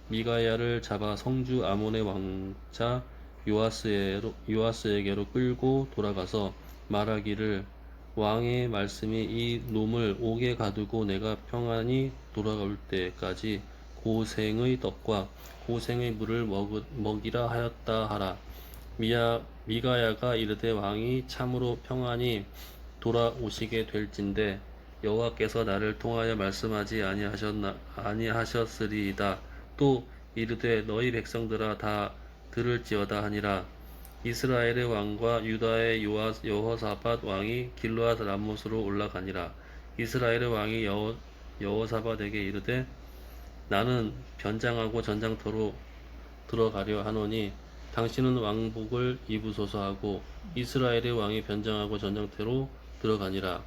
미가야를 잡아 성주 아몬의 왕자 요아스에게로 끌고 돌아가서 말하기를 왕의 말씀이 이 놈을 옥에 가두고 내가 평안히 돌아올 때까지 고생의 떡과 고생의 물을 먹이라 하였다 하라. 미가야가 이르되 왕이 참으로 평안히 돌아오시게 될진대 여호와께서 나를 통하여 말씀하지 아니하셨으리이다. 또 이르되 너희 백성들아 다 들을지어다 하니라. 이스라엘의 왕과 유다의 여호사밧 왕이 길르앗 라못으로 올라가니라. 이스라엘의 왕이 여호사밧에게 이르되 나는 변장하고 전장터로 들어가려 하노니 당신은 왕복을 입으소서 하고 이스라엘의 왕이 변장하고 전장터로 들어가니라.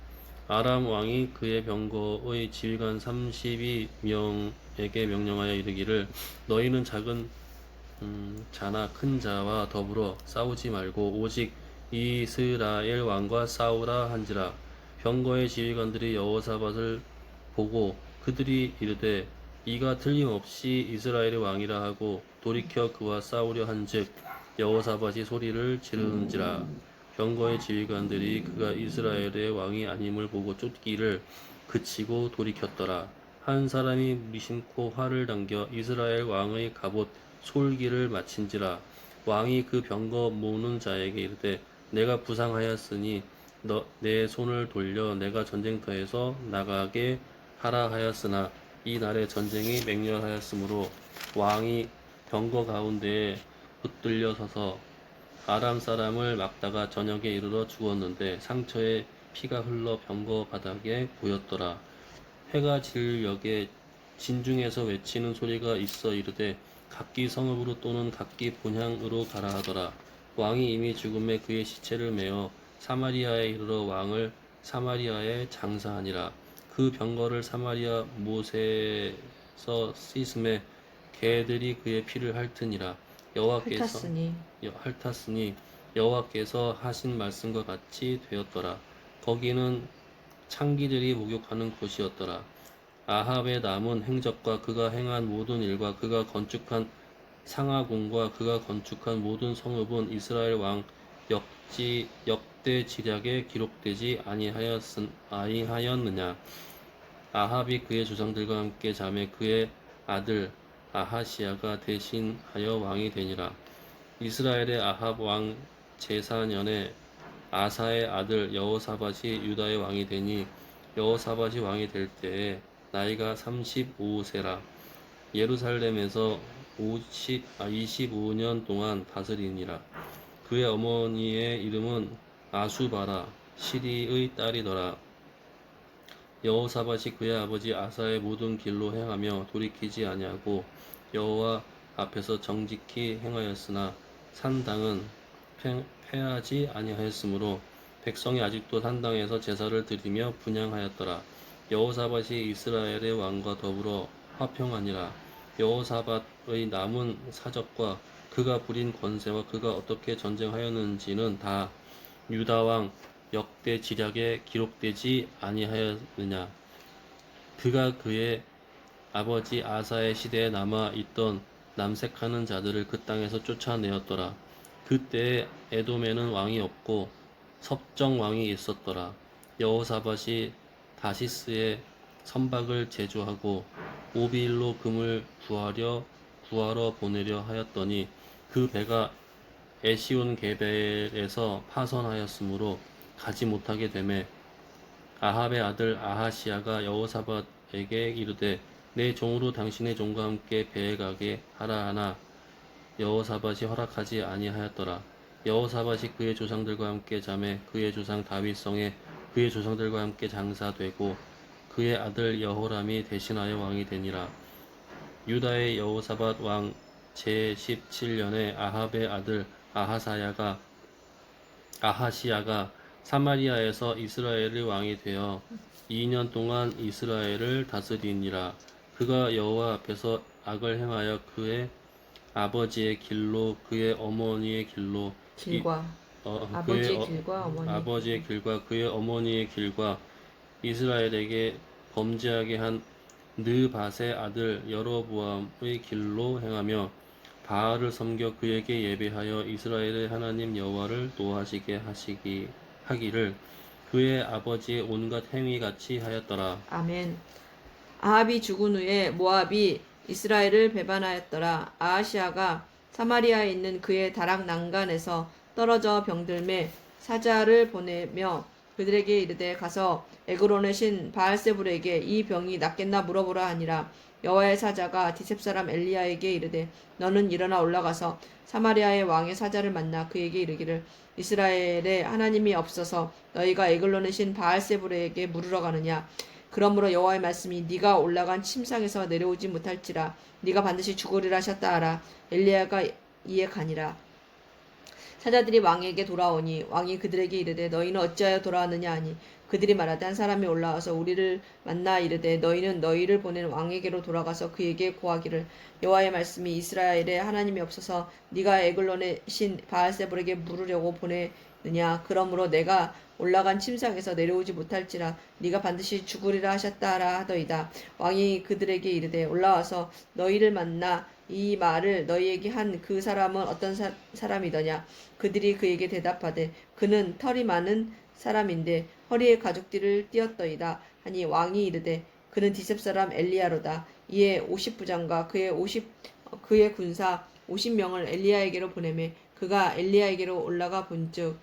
아람 왕이 그의 병거의 지휘관 32명에게 명령하여 이르기를 너희는 작은 자나 큰 자와 더불어 싸우지 말고 오직 이스라엘 왕과 싸우라 한지라. 병거의 지휘관들이 여호사밧을 보고 그들이 이르되 이가 틀림없이 이스라엘의 왕이라 하고 돌이켜 그와 싸우려 한즉 여호사밧이 소리를 지르는지라. 병거의 지휘관들이 그가 이스라엘의 왕이 아님을 보고 쫓기를 그치고 돌이켰더라. 한 사람이 무심코 활을 당겨 이스라엘 왕의 갑옷 솔기를 마친지라. 왕이 그 병거 모는 자에게 이르되 내가 부상하였으니 내 손을 돌려 내가 전쟁터에서 나가게 하라 하였으나 이 날에 전쟁이 맹렬하였으므로 왕이 병거 가운데에 붙들려 서서 아람 사람을 막다가 저녁에 이르러 죽었는데 상처에 피가 흘러 병거 바닥에 보였더라. 해가 질 역에 진중에서 외치는 소리가 있어 이르되 각기 성읍으로 또는 각기 본향으로 가라 하더라. 왕이 이미 죽음에 그의 시체를 메어 사마리아에 이르러 왕을 사마리아에 장사하니라. 그 병거를 사마리아 못에서 씻음에 개들이 그의 피를 핥으니라. 여호와께서 핥았으니 여호와께서 하신 말씀과 같이 되었더라. 거기는 창기들이 목욕하는 곳이었더라. 아합의 남은 행적과 그가 행한 모든 일과 그가 건축한 상하궁과 그가 건축한 모든 성읍은 이스라엘 왕 역대 지략에 기록되지 아니하였느냐. 아합이 그의 조상들과 함께 잠에 그의 아들 아하시야가 대신하여 왕이 되니라. 이스라엘의 아합 왕 제4년에 아사의 아들 여호사밧이 유다의 왕이 되니 여호사밧이 왕이 될 때에 나이가 35세라. 예루살렘에서 25년 동안 다스리니라. 그의 어머니의 이름은 아수바라 시리의 딸이더라. 여호사밧이 그의 아버지 아사의 모든 길로 행하며 돌이키지 아니하고 여호와 앞에서 정직히 행하였으나 산당은 패하지 아니하였으므로 백성이 아직도 산당에서 제사를 드리며 분향하였더라. 여호사밧이 이스라엘의 왕과 더불어 화평하니라. 여호사밧의 남은 사적과 그가 부린 권세와 그가 어떻게 전쟁하였는지는 다 유다 왕 역대 지략에 기록되지 아니하였느냐. 그가 그의 아버지 아사의 시대에 남아 있던 남색하는 자들을 그 땅에서 쫓아내었더라. 그때에 에돔에는 왕이 없고 섭정 왕이 있었더라. 여호사밧이 다시스에 선박을 제주하고 오빌로 금을 구하러 보내려 하였더니 그 배가 에시온 게벨에서 파선하였으므로 가지 못하게 되매 아합의 아들 아하시야가 여호사밧에게 이르되 내 종으로 당신의 종과 함께 배에 가게 하라 하나 여호사밧이 허락하지 아니하였더라. 여호사밧이 그의 조상들과 함께 잠에 그의 조상 다윗성에 그의 조상들과 함께 장사되고 그의 아들 여호람이 대신하여 왕이 되니라. 유다의 여호사밧 왕 제17년에 아합의 아들 아하시야가 사마리아에서 이스라엘의 왕이 되어 2년 동안 이스라엘을 다스리니라. 그가 여호와 앞에서 악을 행하여 그의 아버지의 길로 그의 어머니의 길로 아버지의 길과 그의 어머니의 길과 이스라엘에게 범죄하게 한 느밧의 아들 여로보암의 길로 행하며 바알을 섬겨 그에게 예배하여 이스라엘의 하나님 여호와를 노하시게 하기를 그의 아버지의 온갖 행위 같이 하였더라. 아멘. 아합이 죽은 후에 모압이 이스라엘을 배반하였더라. 아하시아가 사마리아에 있는 그의 다락 난간에서 떨어져 병들매 사자를 보내며 그들에게 이르되 가서 에그론의 신 바알세불에게 이 병이 낫겠나 물어보라 하니라. 여호와의 사자가 디셉 사람 엘리야에게 이르되 너는 일어나 올라가서 사마리아의 왕의 사자를 만나 그에게 이르기를 이스라엘에 하나님이 없어서 너희가 에글론의 신 바알세불에게 물으러 가느냐. 그러므로 여호와의 말씀이 네가 올라간 침상에서 내려오지 못할지라 네가 반드시 죽으리라 하셨다 하라. 엘리야가 이에 가니라. 사자들이 왕에게 돌아오니 왕이 그들에게 이르되 너희는 어찌하여 돌아왔느냐 하니 그들이 말하되 한 사람이 올라와서 우리를 만나 이르되 너희는 너희를 보낸 왕에게로 돌아가서 그에게 고하기를 여호와의 말씀이 이스라엘에 하나님이 없어서 네가 에글론의 신 바알세불에게 물으려고 보내느냐. 그러므로 내가 올라간 침상에서 내려오지 못할지라 네가 반드시 죽으리라 하셨다 하라 하더이다. 왕이 그들에게 이르되 올라와서 너희를 만나 이 말을 너희에게 한 그 사람은 어떤 사람이더냐. 그들이 그에게 대답하되 그는 털이 많은 사람인데 허리에 가죽띠를 띄었더이다 하니 왕이 이르되 그는 디셉 사람 엘리야로다. 이에 50부장과 그의 군사 50명을 엘리야에게로 보내매 그가 엘리야에게로 올라가 본즉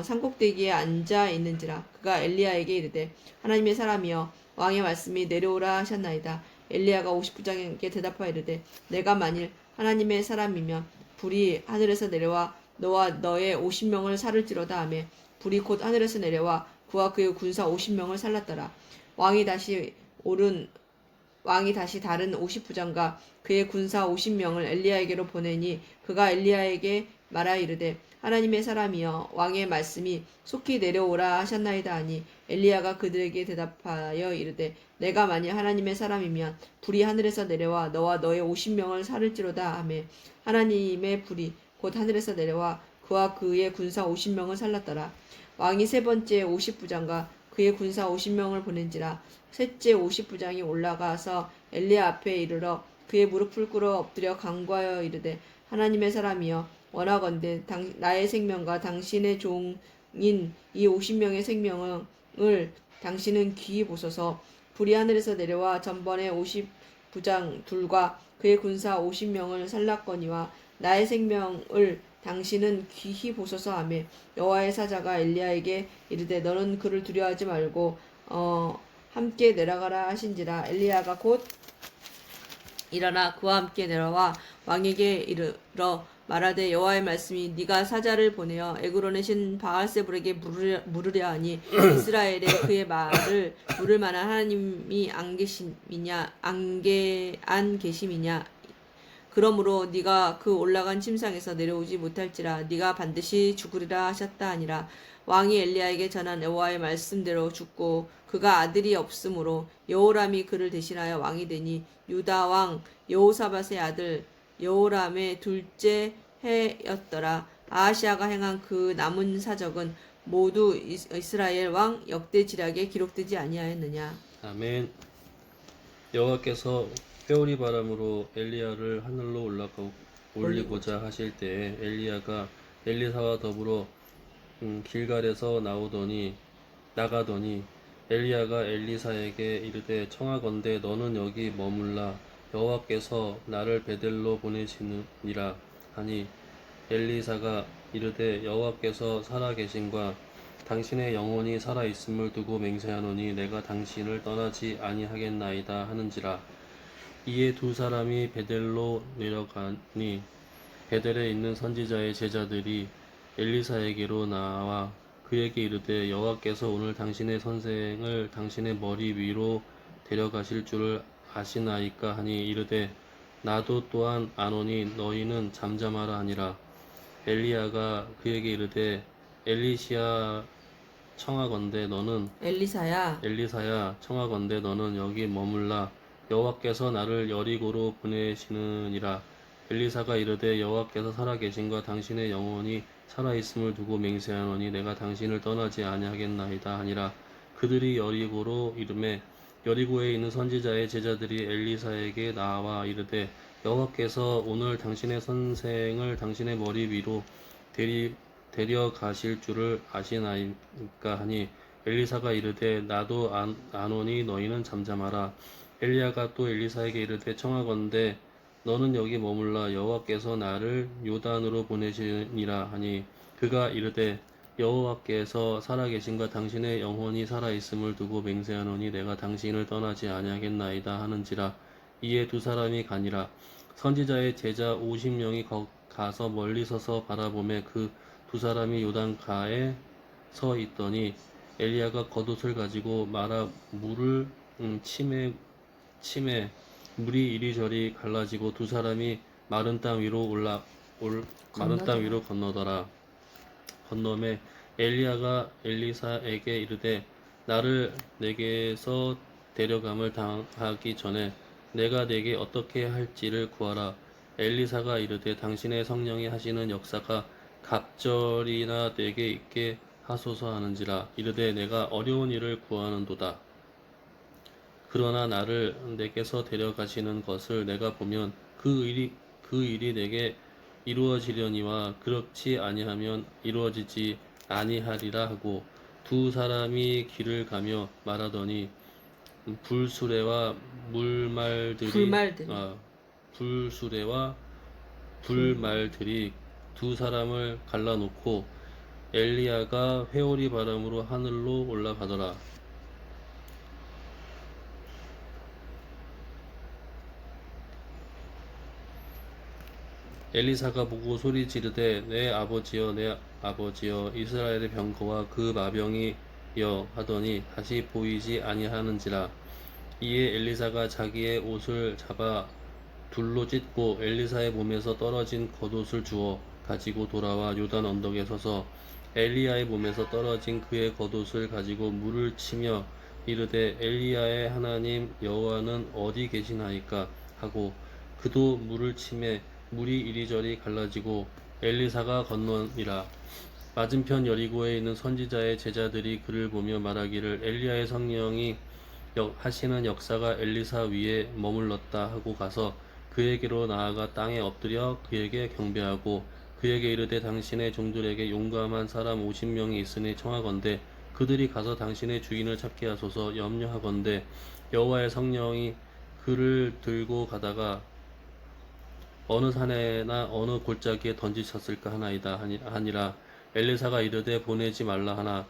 산꼭대기에 앉아 있는지라. 그가 엘리야에게 이르되 하나님의 사람이여 왕의 말씀이 내려오라 하셨나이다. 엘리야가 50부장에게 대답하여 이르되 내가 만일 하나님의 사람이면 불이 하늘에서 내려와 너와 너의 50명을 살을지로다 하며 불이 곧 하늘에서 내려와 그와 그의 군사 50명을 살랐더라. 왕이 다시 오른 왕이 다시 다른 50부장과 그의 군사 50명을 엘리야에게로 보내니 그가 엘리야에게 말하 이르되 하나님의 사람이여 왕의 말씀이 속히 내려오라 하셨나이다 하니 엘리야가 그들에게 대답하여 이르되 내가 만일 하나님의 사람이면 불이 하늘에서 내려와 너와 너의 50명을 살을지로다 하매 하나님의 불이 곧 하늘에서 내려와 그와 그의 군사 50명을 살랐더라. 왕이 세 번째 50부장과 그의 군사 50명을 보낸지라 셋째 50부장이 올라가서 엘리야 앞에 이르러 그의 무릎을 꿇어 엎드려 간구하여 이르되 하나님의 사람이여 원하건대 나의 생명과 당신의 종인 이 50명의 생명을 당신은 귀히 보소서. 불이 하늘에서 내려와 전번에 50부장 둘과 그의 군사 50명을 살랐거니와 나의 생명을 당신은 귀히 보소서 하며 여호와의 사자가 엘리야에게 이르되 너는 그를 두려워하지 말고 함께 내려가라 하신지라. 엘리야가 곧 일어나 그와 함께 내려와 왕에게 이르러 말하되 여호와의 말씀이 네가 사자를 보내어 에그론의 신 바알세불에게 물으려 하니 이스라엘에 그의 말을 물을 만한 하나님이 안 계심이냐. 그러므로 네가 그 올라간 침상에서 내려오지 못할지라 네가 반드시 죽으리라 하셨다 하니라. 왕이 엘리야에게 전한 여호와의 말씀대로 죽고 그가 아들이 없으므로 여호람이 그를 대신하여 왕이 되니 유다 왕 여호사밧의 아들 여호람의 둘째 해였더라. 아하시아가 행한 그 남은 사적은 모두 이스라엘 왕 역대지략에 기록되지 아니하였느냐. 아멘. 여호와께서 회오리 바람으로 엘리야를 하늘로 올리고자 하실 때에 엘리야가 엘리사와 더불어 길갈에서 나가더니 엘리야가 엘리사에게 이르되 청하건대 너는 여기 머물라 여호와께서 나를 베델로 보내시느니라 하니 엘리사가 이르되 여호와께서 살아계심과 당신의 영혼이 살아있음을 두고 맹세하노니 내가 당신을 떠나지 아니하겠나이다 하는지라. 이에 두 사람이 베델로 내려가니 베델에 있는 선지자의 제자들이 엘리사에게로 나와 그에게 이르되 여호와께서 오늘 당신의 선생을 당신의 머리 위로 데려가실 줄을 아시나이까 하니 이르되 나도 또한 아노니 너희는 잠잠하라 하니라. 엘리야가 그에게 이르되 엘리사야 청하건대 너는 여기 머물라 여호와께서 나를 여리고로 보내시느니라. 엘리사가 이르되 여호와께서 살아계신과 당신의 영혼이 살아있음을 두고 맹세하노니 내가 당신을 떠나지 아니하겠나이다 하니라. 그들이 여리고로 이르매 여리고에 있는 선지자의 제자들이 엘리사에게 나와 이르되 여호와께서 오늘 당신의 선생을 당신의 머리 위로 데려가실 줄을 아시나이까 하니 엘리사가 이르되 나도 아노니 너희는 잠잠하라. 엘리야가 또 엘리사에게 이르되 청하건대 너는 여기 머물라 여호와께서 나를 요단으로 보내시니라 하니 그가 이르되 여호와께서 살아계신과 당신의 영혼이 살아있음을 두고 맹세하노니 내가 당신을 떠나지 아니하겠나이다 하는지라. 이에 두 사람이 가니라. 선지자의 제자 50명이 가서 멀리 서서 바라보매 그 두 사람이 요단가에 서 있더니 엘리야가 겉옷을 가지고 말아 물을 치매 물이 이리저리 갈라지고 두 사람이 마른 땅 위로 건너더라. 건너매 엘리야가 엘리사에게 이르되 나를 내게서 데려감을 당하기 전에 내가 내게 어떻게 할지를 구하라. 엘리사가 이르되 당신의 성령이 하시는 역사가 갑절이나 내게 있게 하소서 하는지라. 이르되 내가 어려운 일을 구하는도다. 그러나 나를 내게서 데려가시는 것을 내가 보면 그 일이 내게 이루어지려니와 그렇지 아니하면 이루어지지 아니하리라 하고 두 사람이 길을 가며 말하더니 불수레와 불말들이 두 사람을 갈라놓고 엘리야가 회오리 바람으로 하늘로 올라가더라. 엘리사가 보고 소리 지르되 내 아버지여 이스라엘의 병거와 그 마병이여 하더니 다시 보이지 아니하는지라. 이에 엘리사가 자기의 옷을 잡아 둘로 찢고 엘리사의 몸에서 떨어진 겉옷을 주어 가지고 돌아와 요단 언덕에 서서 엘리야의 몸에서 떨어진 그의 겉옷을 가지고 물을 치며 이르되 엘리야의 하나님 여호와는 어디 계시나이까 하고 그도 물을 치매 물이 이리저리 갈라지고 엘리사가 건너니라. 맞은편 여리고에 있는 선지자의 제자들이 그를 보며 말하기를 엘리야의 성령이 하시는 역사가 엘리사 위에 머물렀다 하고 가서 그에게로 나아가 땅에 엎드려 그에게 경배하고 그에게 이르되 당신의 종들에게 용감한 사람 50명이 있으니 청하건대 그들이 가서 당신의 주인을 찾게 하소서. 염려하건대 여호와의 성령이 그를 들고 가다가 어느 산에나 어느 골짜기에 던지셨을까 하나이다 하니라. 엘리사가 이르되 보내지 말라 하나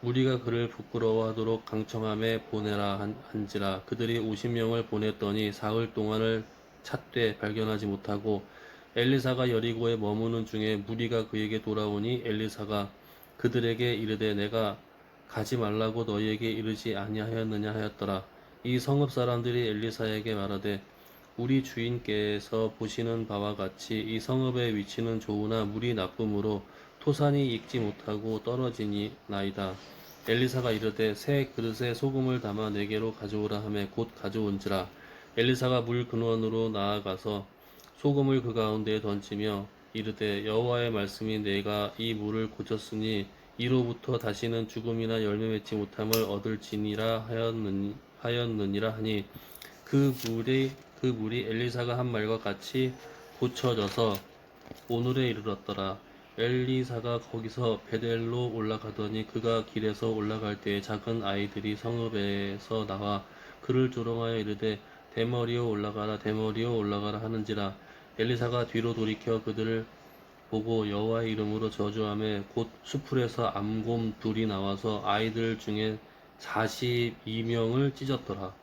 우리가 그를 부끄러워하도록 강청함에 보내라 한지라. 그들이 50명을 보냈더니 사흘 동안을 찾되 발견하지 못하고 엘리사가 여리고에 머무는 중에 무리가 그에게 돌아오니 엘리사가 그들에게 이르되 내가 가지 말라고 너희에게 이르지 아니하였느냐 하였더라. 이 성읍 사람들이 엘리사에게 말하되 우리 주인께서 보시는 바와 같이 이 성읍의 위치는 좋으나 물이 나쁨으로 토산이 익지 못하고 떨어지니나이다. 엘리사가 이르되 새 그릇에 소금을 담아 내게로 가져오라 하매 곧 가져온지라. 엘리사가 물 근원으로 나아가서 소금을 그 가운데에 던지며 이르되 여호와의 말씀이 내가 이 물을 고쳤으니 이로부터 다시는 죽음이나 열매 맺지 못함을 얻을지니라 하였느니라 하니 그 물이 엘리사가 한 말과 같이 고쳐져서 오늘에 이르렀더라. 엘리사가 거기서 베델로 올라가더니 그가 길에서 올라갈 때에 작은 아이들이 성읍에서 나와 그를 조롱하여 이르되 대머리여 올라가라 대머리여 올라가라 하는지라. 엘리사가 뒤로 돌이켜 그들을 보고 여호와의 이름으로 저주하며 곧 수풀에서 암곰 둘이 나와서 아이들 중에 42명을 찢었더라.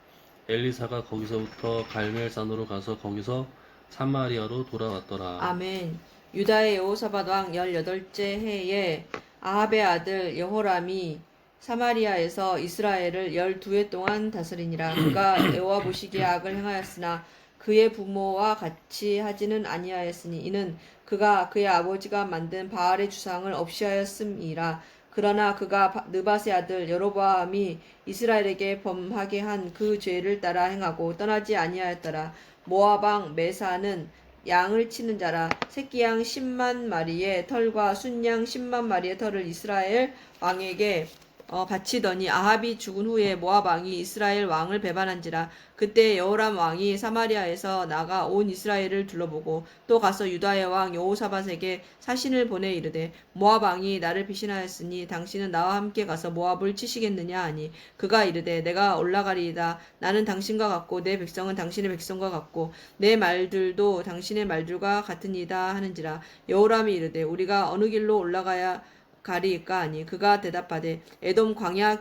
엘리사가 거기서부터 갈멜산으로 가서 거기서 사마리아로 돌아왔더라. 아멘. 유다의 여호사밧 왕 18째 해에 아합의 아들 여호람이 사마리아에서 이스라엘을 12해 동안 다스리니라. 그가 여호와 보시기에 악을 행하였으나 그의 부모와 같이 하지는 아니하였으니 이는 그가 그의 아버지가 만든 바알의 주상을 없이 하였음이라. 그러나 그가 느밧의 아들 여로보암이 이스라엘에게 범하게 한 그 죄를 따라 행하고 떠나지 아니하였더라. 모압 왕 메사는 양을 치는 자라. 새끼양 10만 마리의 털과 순양 10만 마리의 털을 이스라엘 왕에게 바치더니 아합이 죽은 후에 모압 왕이 이스라엘 왕을 배반한지라. 그때 여호람 왕이 사마리아에서 나가 온 이스라엘을 둘러보고 또 가서 유다의 왕 여호사밧에게 사신을 보내 이르되 모압 왕이 나를 비신하였으니 당신은 나와 함께 가서 모압을 치시겠느냐 하니 그가 이르되 내가 올라가리이다. 나는 당신과 같고 내 백성은 당신의 백성과 같고 내 말들도 당신의 말들과 같으니이다 하는지라. 여호람이 이르되 우리가 어느 길로 올라가야 가리이까 하니 그가 대답하되 에돔 광야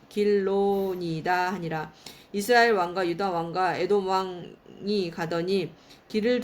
길로니이다 하니라. 이스라엘 왕과 유다 왕과 에돔 왕이 가더니 길을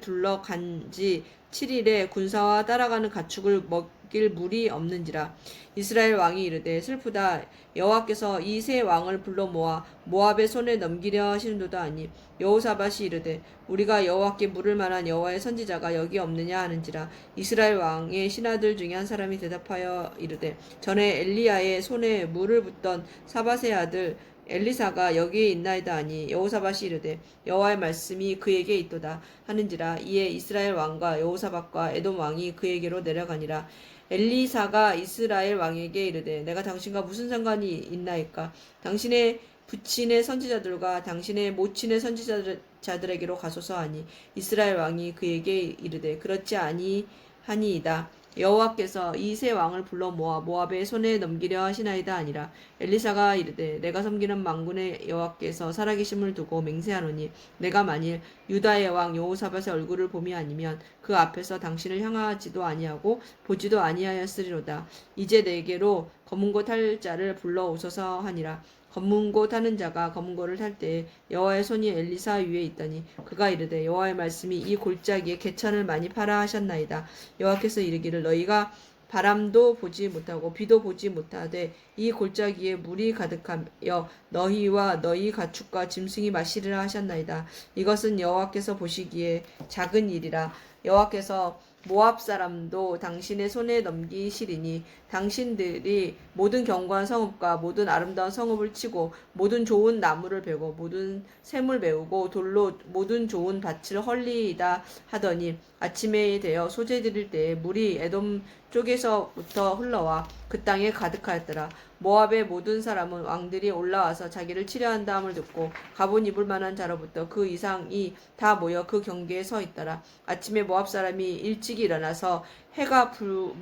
둘러 간지 7일에 군사와 따라가는 가축을 먹일 물이 없는지라. 이스라엘 왕이 이르되 슬프다. 여호와께서 이 세 왕을 불러 모아 모압의 손에 넘기려 하시는도다 하니 여호사밧이 이르되 우리가 여호와께 물을 만한 여호와의 선지자가 여기 없느냐 하는지라. 이스라엘 왕의 신하들 중에 한 사람이 대답하여 이르되 전에 엘리야의 손에 물을 붓던 사밧의 아들 엘리사가 여기에 있나이다 하니 여호사밧이 이르되 여호와의 말씀이 그에게 있도다 하는지라. 이에 이스라엘 왕과 여호사밧과 에돔 왕이 그에게로 내려가니라. 엘리사가 이스라엘 왕에게 이르되 내가 당신과 무슨 상관이 있나이까. 당신의 부친의 선지자들과 당신의 모친의 선지자들에게로 가소서 하니 이스라엘 왕이 그에게 이르되 그렇지 아니하니이다. 여호와께서 이 세 왕을 불러 모아 모압의 손에 넘기려 하시나이다 아니라. 엘리사가 이르되 내가 섬기는 만군의 여호와께서 살아계심을 두고 맹세하노니 내가 만일 유다의 왕 여호사밧의 얼굴을 봄이 아니면 그 앞에서 당신을 향하지도 아니하고 보지도 아니하였으리로다. 이제 내게로 검은 고 탈 자를 불러 오소서 하니라. 검은 고 타는 자가 검은 고를 탈 때에 여호와의 손이 엘리사 위에 있더니 그가 이르되 여호와의 말씀이 이 골짜기에 개천을 많이 파라 하셨나이다. 여호와께서 이르기를 너희가 바람도 보지 못하고 비도 보지 못하되 이 골짜기에 물이 가득하여 너희와 너희 가축과 짐승이 마시리라 하셨나이다. 이것은 여호와께서 보시기에 작은 일이라. 여호와께서 모압 사람도 당신의 손에 넘기시리니 당신들이 모든 견고한 성읍과 모든 아름다운 성읍을 치고 모든 좋은 나무를 베고 모든 샘을 메우고 돌로 모든 좋은 밭을 헐리이다 하더니 아침에 되어 소재 드릴 때에 물이 에돔 쪽에서부터 흘러와 그 땅에 가득하였더라. 모압의 모든 사람은 왕들이 올라와서 자기를 치려한다 함을 듣고 갑옷 입을 만한 자로부터 그 이상이 다 모여 그 경계에 서 있더라. 아침에 모압 사람이 일찍이 일어나서 해가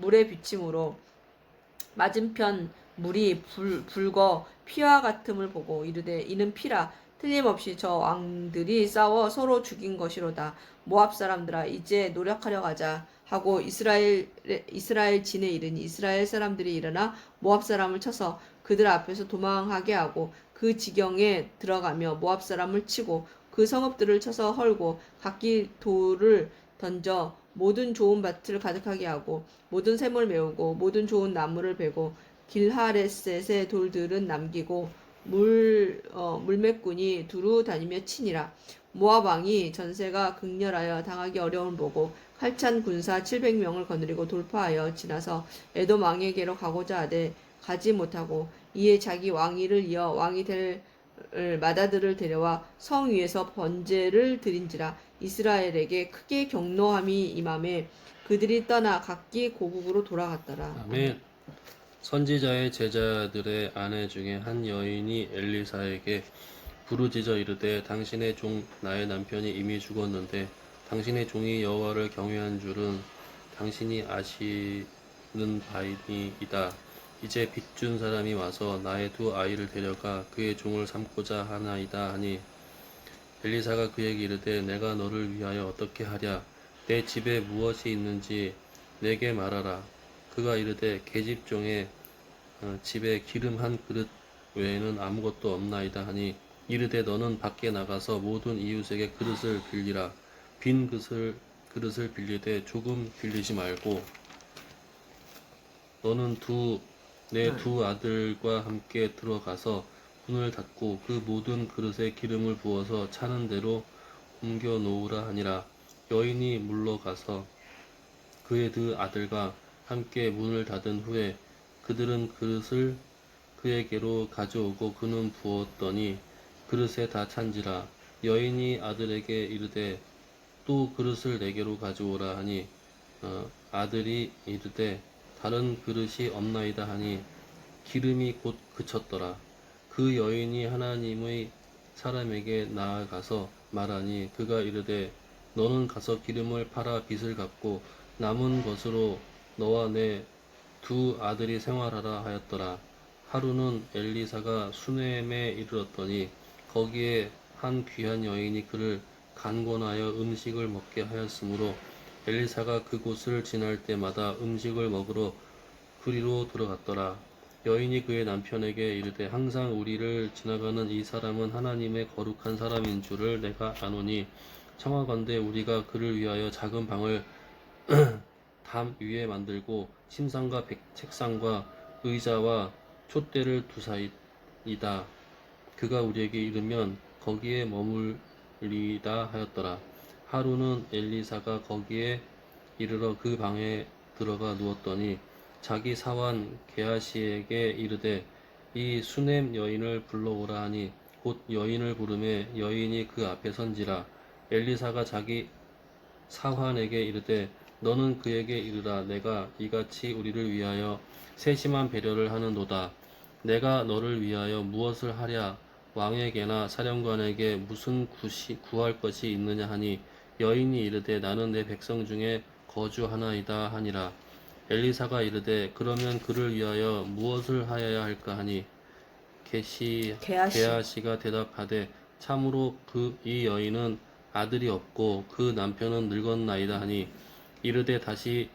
물에 비침으로 맞은편 물이 붉어 피와 같음을 보고 이르되 이는 피라. 틀림없이 저 왕들이 싸워 서로 죽인 것이로다. 모압 사람들아 이제 노력하려 가자 하고 이스라엘 진에 이르니 이스라엘 사람들이 일어나 모압 사람을 쳐서 그들 앞에서 도망하게 하고 그 지경에 들어가며 모압 사람을 치고 그 성읍들을 쳐서 헐고 각기 돌을 던져 모든 좋은 밭을 가득하게 하고 모든 샘을 메우고 모든 좋은 나무를 베고 길하레셋의 돌들은 남기고 물매꾼이 두루 다니며 치니라. 모압 왕이 전세가 극렬하여 당하기 어려움을 보고 칼찬 군사 700명을 거느리고 돌파하여 지나서 에돔 왕에게로 가고자 하되 가지 못하고 이에 자기 왕위를 이어 왕이 될 마다들을 데려와 성 위에서 번제를 드린지라. 이스라엘에게 크게 경노함이 임함에 그들이 떠나 각기 고국으로 돌아갔더라. 아멘. 선지자의 제자들의 아내 중에 한 여인이 엘리사에게 부르짖어 이르되 당신의 종 나의 남편이 이미 죽었는데 당신의 종이 여호와를 경외한 줄은 당신이 아시는 바이니이다. 이제 빚준 사람이 와서 나의 두 아이를 데려가 그의 종을 삼고자 하나이다 하니 엘리사가 그에게 이르되 내가 너를 위하여 어떻게 하랴. 내 집에 무엇이 있는지 내게 말하라. 그가 이르되 계집종의 집에 기름 한 그릇 외에는 아무것도 없나이다 하니 이르되 너는 밖에 나가서 모든 이웃에게 그릇을 빌리라. 빈 그릇을 빌리되 조금 빌리지 말고 너는 내 두 아들과 함께 들어가서 문을 닫고 그 모든 그릇에 기름을 부어서 차는 대로 옮겨 놓으라 하니라. 여인이 물러가서 그의 두 아들과 함께 문을 닫은 후에 그들은 그릇을 그에게로 가져오고 그는 부었더니 그릇에 다 찬지라. 여인이 아들에게 이르되 또 그릇을 내게로 가져오라 하니 아들이 이르되 다른 그릇이 없나이다 하니 기름이 곧 그쳤더라. 그 여인이 하나님의 사람에게 나아가서 말하니 그가 이르되 너는 가서 기름을 팔아 빚을 갚고 남은 것으로 너와 내 두 아들이 생활하라 하였더라. 하루는 엘리사가 수넴에 이르렀더니 거기에 한 귀한 여인이 그를 간권하여 음식을 먹게 하였으므로 엘리사가 그곳을 지날 때마다 음식을 먹으러 그리로 들어갔더라. 여인이 그의 남편에게 이르되 항상 우리를 지나가는 이 사람은 하나님의 거룩한 사람인 줄을 내가 아노니 청하건대 우리가 그를 위하여 작은 방을 담 위에 만들고 침상과 책상과 의자와 촛대를 두사이다. 그가 우리에게 이르면 거기에 머물리다 하였더라. 하루는 엘리사가 거기에 이르러 그 방에 들어가 누웠더니 자기 사환 게하시에게 이르되 이 수넴 여인을 불러오라 하니 곧 여인을 부르매 여인이 그 앞에 선지라. 엘리사가 자기 사환에게 이르되 너는 그에게 이르라. 내가 이같이 우리를 위하여 세심한 배려를 하는도다. 내가 너를 위하여 무엇을 하랴. 왕에게나 사령관에게 무슨 구할 것이 있느냐 하니 여인이 이르되 나는 내 백성 중에 거주하나이다 하니라. 엘리사가 이르되 그러면 그를 위하여 무엇을 하여야 할까 하니 게하시가 대답하되 참으로 이 여인은 아들이 없고 그 남편은 늙었나이다 하니 이르되 다시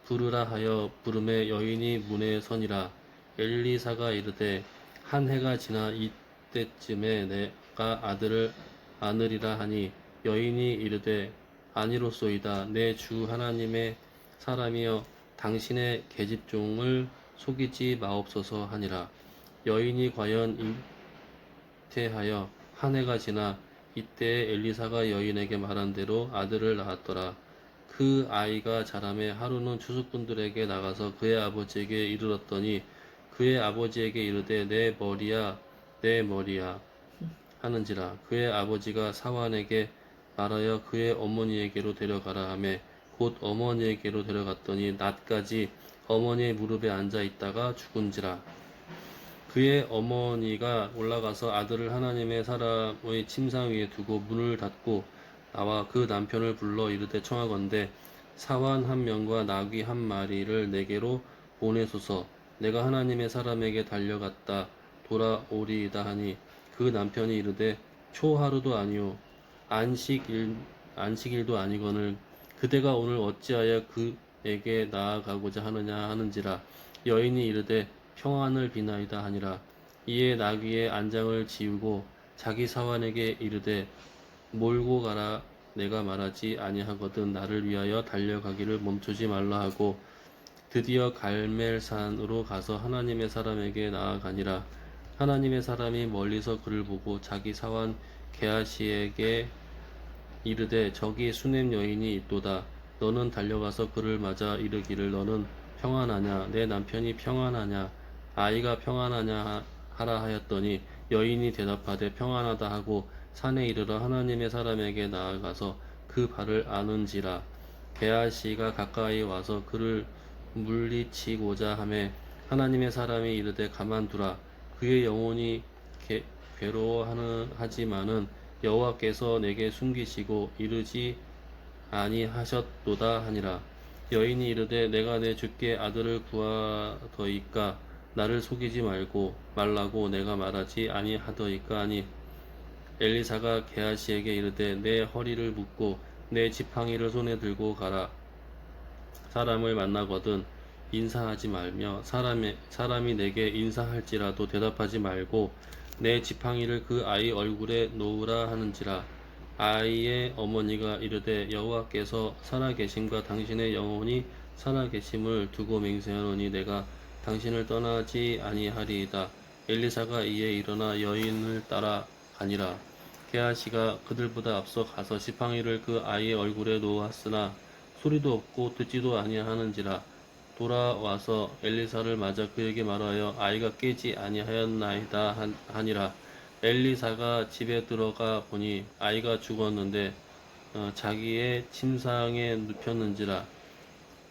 부르라 하여 부르매 여인이 문에 서니라. 엘리사가 이르되 한 해가 지나 이때쯤에 내가 아들을 안으리라 하니 여인이 이르되 아니로소이다. 내 주 하나님의 사람이여 당신의 계집종을 속이지 마옵소서 하니라. 여인이 과연 잉태하여 한 해가 지나 이때에 엘리사가 여인에게 말한 대로 아들을 낳았더라. 그 아이가 자라매 하루는 추수꾼들에게 나가서 그의 아버지에게 이르렀더니 그의 아버지에게 이르되 내 머리야 내 머리야 하는지라. 그의 아버지가 사환에게 말하여 그의 어머니에게로 데려가라 하매 곧 어머니에게로 데려갔더니 낮까지 어머니의 무릎에 앉아 있다가 죽은지라. 그의 어머니가 올라가서 아들을 하나님의 사람의 침상 위에 두고 문을 닫고 나와 그 남편을 불러 이르되 청하건대 사환 한 명과 나귀 한 마리를 내게로 보내소서. 내가 하나님의 사람에게 달려갔다 돌아오리이다 하니 그 남편이 이르되 초하루도 아니요 안식일도 아니거늘 그대가 오늘 어찌하여 그에게 나아가고자 하느냐 하는지라. 여인이 이르되 평안을 비나이다 하니라. 이에 나귀의 안장을 지우고 자기 사환에게 이르되 몰고 가라. 내가 말하지 아니하거든 나를 위하여 달려가기를 멈추지 말라 하고 드디어 갈멜산으로 가서 하나님의 사람에게 나아가니라. 하나님의 사람이 멀리서 그를 보고 자기 사환 게하시에게 이르되 저기 수넴 여인이 있도다. 너는 달려가서 그를 맞아 이르기를 너는 평안하냐 내 남편이 평안하냐 아이가 평안하냐 하라 하였더니 여인이 대답하되 평안하다 하고 산에 이르러 하나님의 사람에게 나아가서 그 발을 아는지라. 게하시가 가까이 와서 그를 물리치고자 하매 하나님의 사람이 이르되 가만두라. 그의 영혼이 괴로워하지만은 여호와께서 내게 숨기시고 이르지 아니하셨도다 하니라. 여인이 이르되 내가 내 주께 아들을 구하더이까 나를 속이지 말라고 내가 말하지 아니하더이까 하니 엘리사가 게하시에게 이르되 내 허리를 묶고 내 지팡이를 손에 들고 가라. 사람을 만나거든 인사하지 말며 사람이 내게 인사할지라도 대답하지 말고 내 지팡이를 그 아이 얼굴에 놓으라 하는지라. 아이의 어머니가 이르되 여호와께서 살아계심과 당신의 영혼이 살아계심을 두고 맹세하노니 내가 당신을 떠나지 아니하리이다. 엘리사가 이에 일어나 여인을 따라 가니라. 게하시가 그들보다 앞서 가서 지팡이를 그 아이의 얼굴에 놓았으나 소리도 없고 듣지도 아니하는지라. 돌아와서 엘리사를 맞아 그에게 말하여 아이가 깨지 아니하였나이다 하니라. 엘리사가 집에 들어가 보니 아이가 죽었는데 자기의 침상에 눕혔는지라.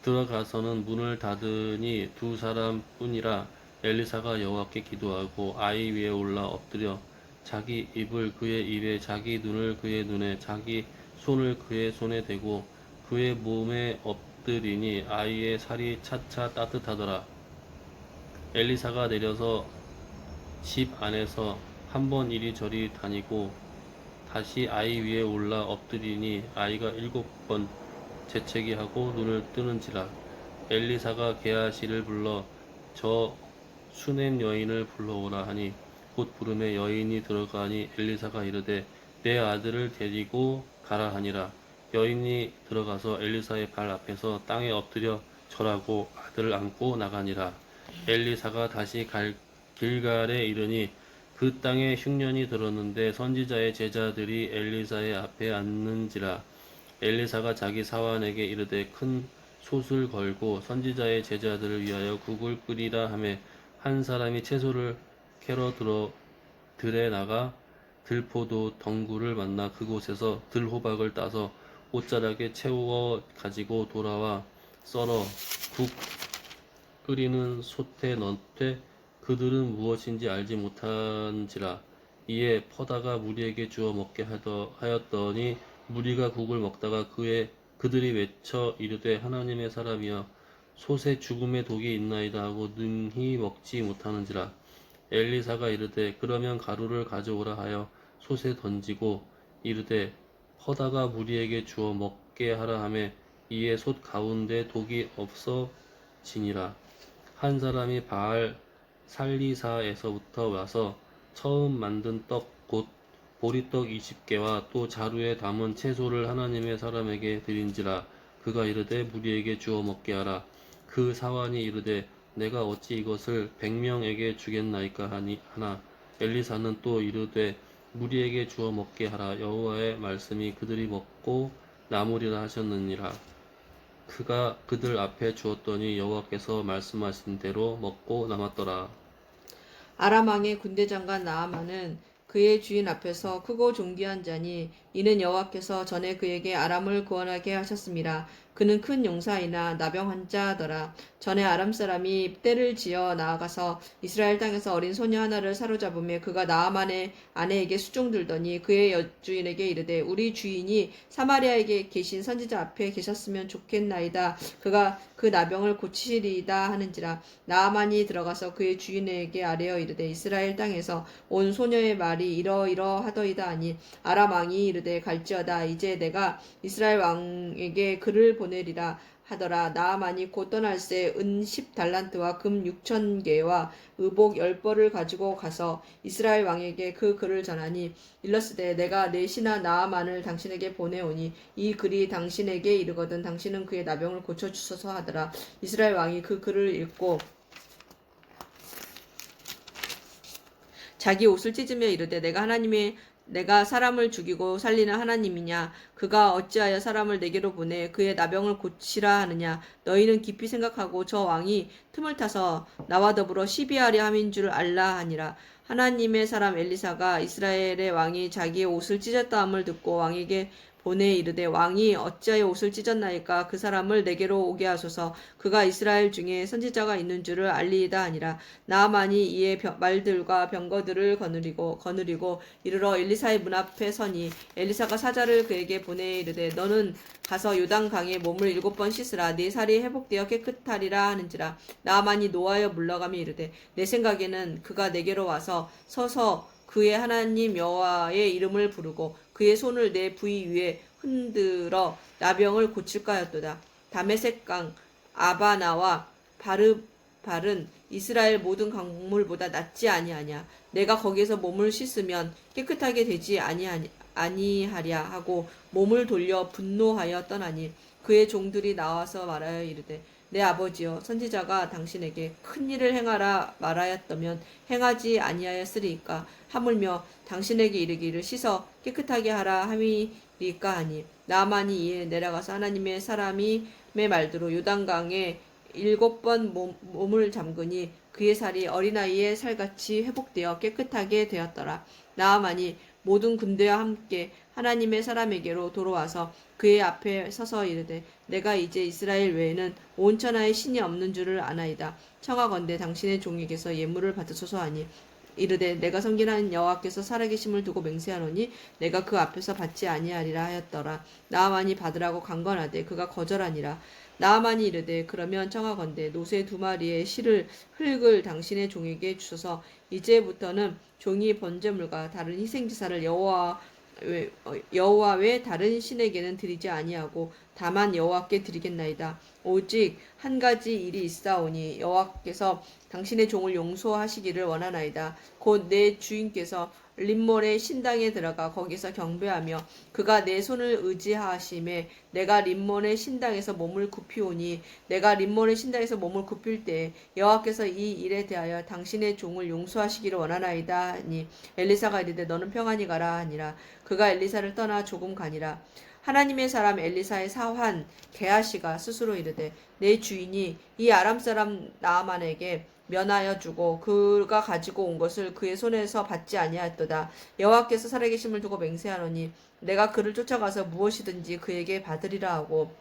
들어가서는 문을 닫으니 두 사람뿐이라. 엘리사가 여호와께 기도하고 아이 위에 올라 엎드려 자기 입을 그의 입에 자기 눈을 그의 눈에 자기 손을 그의 손에 대고 그의 몸에 엎드리니 아이의 살이 차차 따뜻하더라. 엘리사가 내려서 집 안에서 한번 이리저리 다니고 다시 아이 위에 올라 엎드리니 아이가 7번 재채기 하고 눈을 뜨는지라. 엘리사가 게하시를 불러 저 수넴 여인을 불러오라 하니 곧 부름에 여인이 들어가니 엘리사가 이르되 내 아들을 데리고 가라 하니라. 여인이 들어가서 엘리사의 발 앞에서 땅에 엎드려 절하고 아들을 안고 나가니라. 엘리사가 다시 길갈에 이르니 그 땅에 흉년이 들었는데 선지자의 제자들이 엘리사의 앞에 앉는지라. 엘리사가 자기 사환에게 이르되 큰 솥을 걸고 선지자의 제자들을 위하여 국을 끓이라 하매 한 사람이 채소를 캐러 들에 나가 들포도 덩굴을 만나 그곳에서 들호박을 따서 옷자락에 채워 가지고 돌아와 썰어 국 끓이는 솥에 넣되 그들은 무엇인지 알지 못한지라. 이에 퍼다가 무리에게 주어 먹게 하였더니 무리가 국을 먹다가 그들이 외쳐 이르되 하나님의 사람이여 솥에 죽음의 독이 있나이다 하고 능히 먹지 못하는지라. 엘리사가 이르되 그러면 가루를 가져오라 하여 솥에 던지고 이르되 퍼다가 무리에게 주어 먹게 하라 하매 이에 솥 가운데 독이 없어지니라. 한 사람이 바알 살리사에서부터 와서 처음 만든 떡 곧 보리떡 20개와 또 자루에 담은 채소를 하나님의 사람에게 드린지라. 그가 이르되 무리에게 주어 먹게 하라. 그 사환이 이르되 내가 어찌 이것을 100명에게 주겠나이까 하나 엘리사는 또 이르되 무리에게 주어 먹게 하라. 여호와의 말씀이 그들이 먹고 남으리라 하셨느니라. 그가 그들 앞에 주었더니 여호와께서 말씀하신 대로 먹고 남았더라. 아람 왕의 군대 장관 나아만은 그의 주인 앞에서 크고 존귀한 자니 이는 여호와께서 전에 그에게 아람을 구원하게 하셨습니다. 그는 큰 용사이나 나병 환자더라. 전에 아람 사람이 떼를 지어 나아가서 이스라엘 땅에서 어린 소녀 하나를 사로잡으며 그가 나아만의 아내에게 수종들더니 그의 여주인에게 이르되 우리 주인이 사마리아에 계신 선지자 앞에 계셨으면 좋겠나이다. 그가 그 나병을 고치리이다 하는지라. 나아만이 들어가서 그의 주인에게 아뢰어 이르되 이스라엘 땅에서 온 소녀의 말이 이러이러하더이다 하니 아람 왕이 이르되 갈지어다. 이제 내가 이스라엘 왕에게 글을 보내리라 하더라. 나아만이 곧 떠날새 은 10달란트와 금 6,000개와 의복 10벌을 가지고 가서 이스라엘 왕에게 그 글을 전하니 일렀으되 내가 내 신하 나아만을 당신에게 보내오니 이 글이 당신에게 이르거든 당신은 그의 나병을 고쳐주소서 하더라. 이스라엘 왕이 그 글을 읽고 자기 옷을 찢으며 이르되 내가 사람을 죽이고 살리는 하나님이냐? 그가 어찌하여 사람을 내게로 보내 그의 나병을 고치라 하느냐? 너희는 깊이 생각하고 저 왕이 틈을 타서 나와 더불어 시비하려 함인 줄 알라 하니라. 하나님의 사람 엘리사가 이스라엘의 왕이 자기의 옷을 찢었다 함을 듣고 왕에게 보내 이르되 왕이 어찌하여 옷을 찢었나이까? 그 사람을 내게로 오게 하소서. 그가 이스라엘 중에 선지자가 있는 줄을 알리이다 하니라. 나아만이 이에 말들과 병거들을 거느리고 이르러 엘리사의 문 앞에 서니 엘리사가 사자를 그에게 보내 이르되 너는 가서 요단강에 몸을 7번 씻으라. 네 살이 회복되어 깨끗하리라 하는지라. 나아만이 노하여 물러가며 이르되 내 생각에는 그가 내게로 와서 서서 그의 하나님 여호와의 이름을 부르고 그의 손을 내 부위 위에 흔들어 나병을 고칠까였도다. 다메섹강 아바나와 바르발은 이스라엘 모든 강물보다 낫지 아니하냐. 내가 거기에서 몸을 씻으면 깨끗하게 되지 아니하랴 하고 몸을 돌려 분노하여 떠나니 그의 종들이 나와서 말하여 이르되 내 아버지여 선지자가 당신에게 큰 일을 행하라 말하였다면 행하지 아니하였으리이까. 하물며 당신에게 이르기를 씻어 깨끗하게 하라 함이리까 하니 나아만이 이에 내려가서 하나님의 사람의 말대로 요단강에 7번 몸을 잠그니 그의 살이 어린아이의 살같이 회복되어 깨끗하게 되었더라. 나아만이 모든 군대와 함께 하나님의 사람에게로 돌아와서 그의 앞에 서서 이르되 내가 이제 이스라엘 외에는 온 천하에 신이 없는 줄을 아나이다. 청하건대 당신의 종에게서 예물을 받으소서 하니 이르되 내가 섬기는 여호와께서 살아계심을 두고 맹세하노니 내가 그 앞에서 받지 아니하리라 하였더라. 나아만이 받으라고 강건하되 그가 거절하니라. 나아만이 이르되 그러면 청하건대 노새 2마리의 흙을 당신의 종에게 주소서. 이제부터는 종이 번제물과 다른 희생제사를 여호와 외 다른 신에게는 드리지 아니하고 다만 여호와께 드리겠나이다. 오직 한 가지 일이 있사오니 여호와께서 당신의 종을 용서하시기를 원하나이다. 곧 내 주인께서 림몬의 신당에 들어가 거기서 경배하며 그가 내 손을 의지하심에 내가 림몬의 신당에서 몸을 굽히오니 내가 림몬의 신당에서 몸을 굽힐 때 여호와께서 이 일에 대하여 당신의 종을 용서하시기를 원하나이다 하니 엘리사가 이르되 너는 평안히 가라 하니라. 그가 엘리사를 떠나 조금 가니라. 하나님의 사람 엘리사의 사환 게하시가 스스로 이르되 내 주인이 이 아람 사람 나아만에게 면하여 주고 그가 가지고 온 것을 그의 손에서 받지 아니하였도다. 여호와께서 살아계심을 두고 맹세하노니 내가 그를 쫓아가서 무엇이든지 그에게 받으리라 하고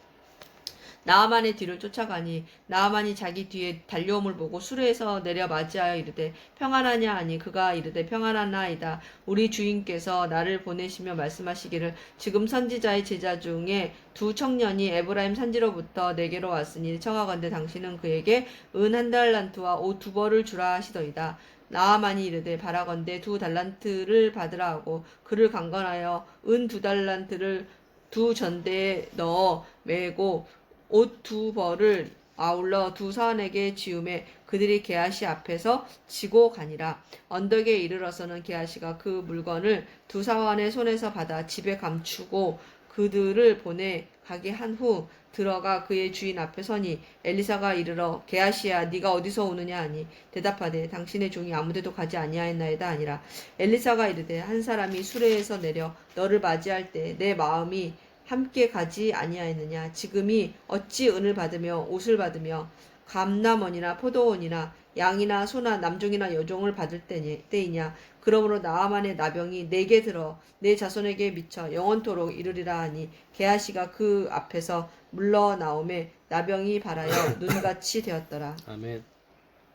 나아만의 뒤를 쫓아가니 나아만이 자기 뒤에 달려옴을 보고 수레에서 내려 맞이하여 이르되 평안하냐 하니 그가 이르되 평안하나이다. 우리 주인께서 나를 보내시며 말씀하시기를 지금 선지자의 제자 중에 2 청년이 에브라임 산지로부터 내게로 왔으니 청하건대 당신은 그에게 은 1달란트와 옷 2벌을 주라 하시더이다. 나아만이 이르되 바라건대 2달란트를 받으라 하고 그를 강건하여 은 2달란트를 2전대에 넣어 메고 옷 2벌을 아울러 2 사원에게 지우매 그들이 게하시 앞에서 지고 가니라. 언덕에 이르러서는 게하시가 그 물건을 2 사원의 손에서 받아 집에 감추고 그들을 보내 가게 한 후 들어가 그의 주인 앞에 서니 엘리사가 이르러 게하시야 네가 어디서 오느냐 하니 대답하되 당신의 종이 아무데도 가지 아니하였나이다 하니라. 엘리사가 이르되 한 사람이 수레에서 내려 너를 맞이할 때 내 마음이 함께 가지 아니하였느냐. 지금이 어찌 은을 받으며 옷을 받으며 감남원이나 포도원이나 양이나 소나 남종이나 여종을 받을 때이냐. 그러므로 나아만의 나병이 내게 들어 내 자손에게 미쳐 영원토록 이르리라 하니 게하시가 그 앞에서 물러나오매 나병이 발하여 눈같이 되었더라. 아멘.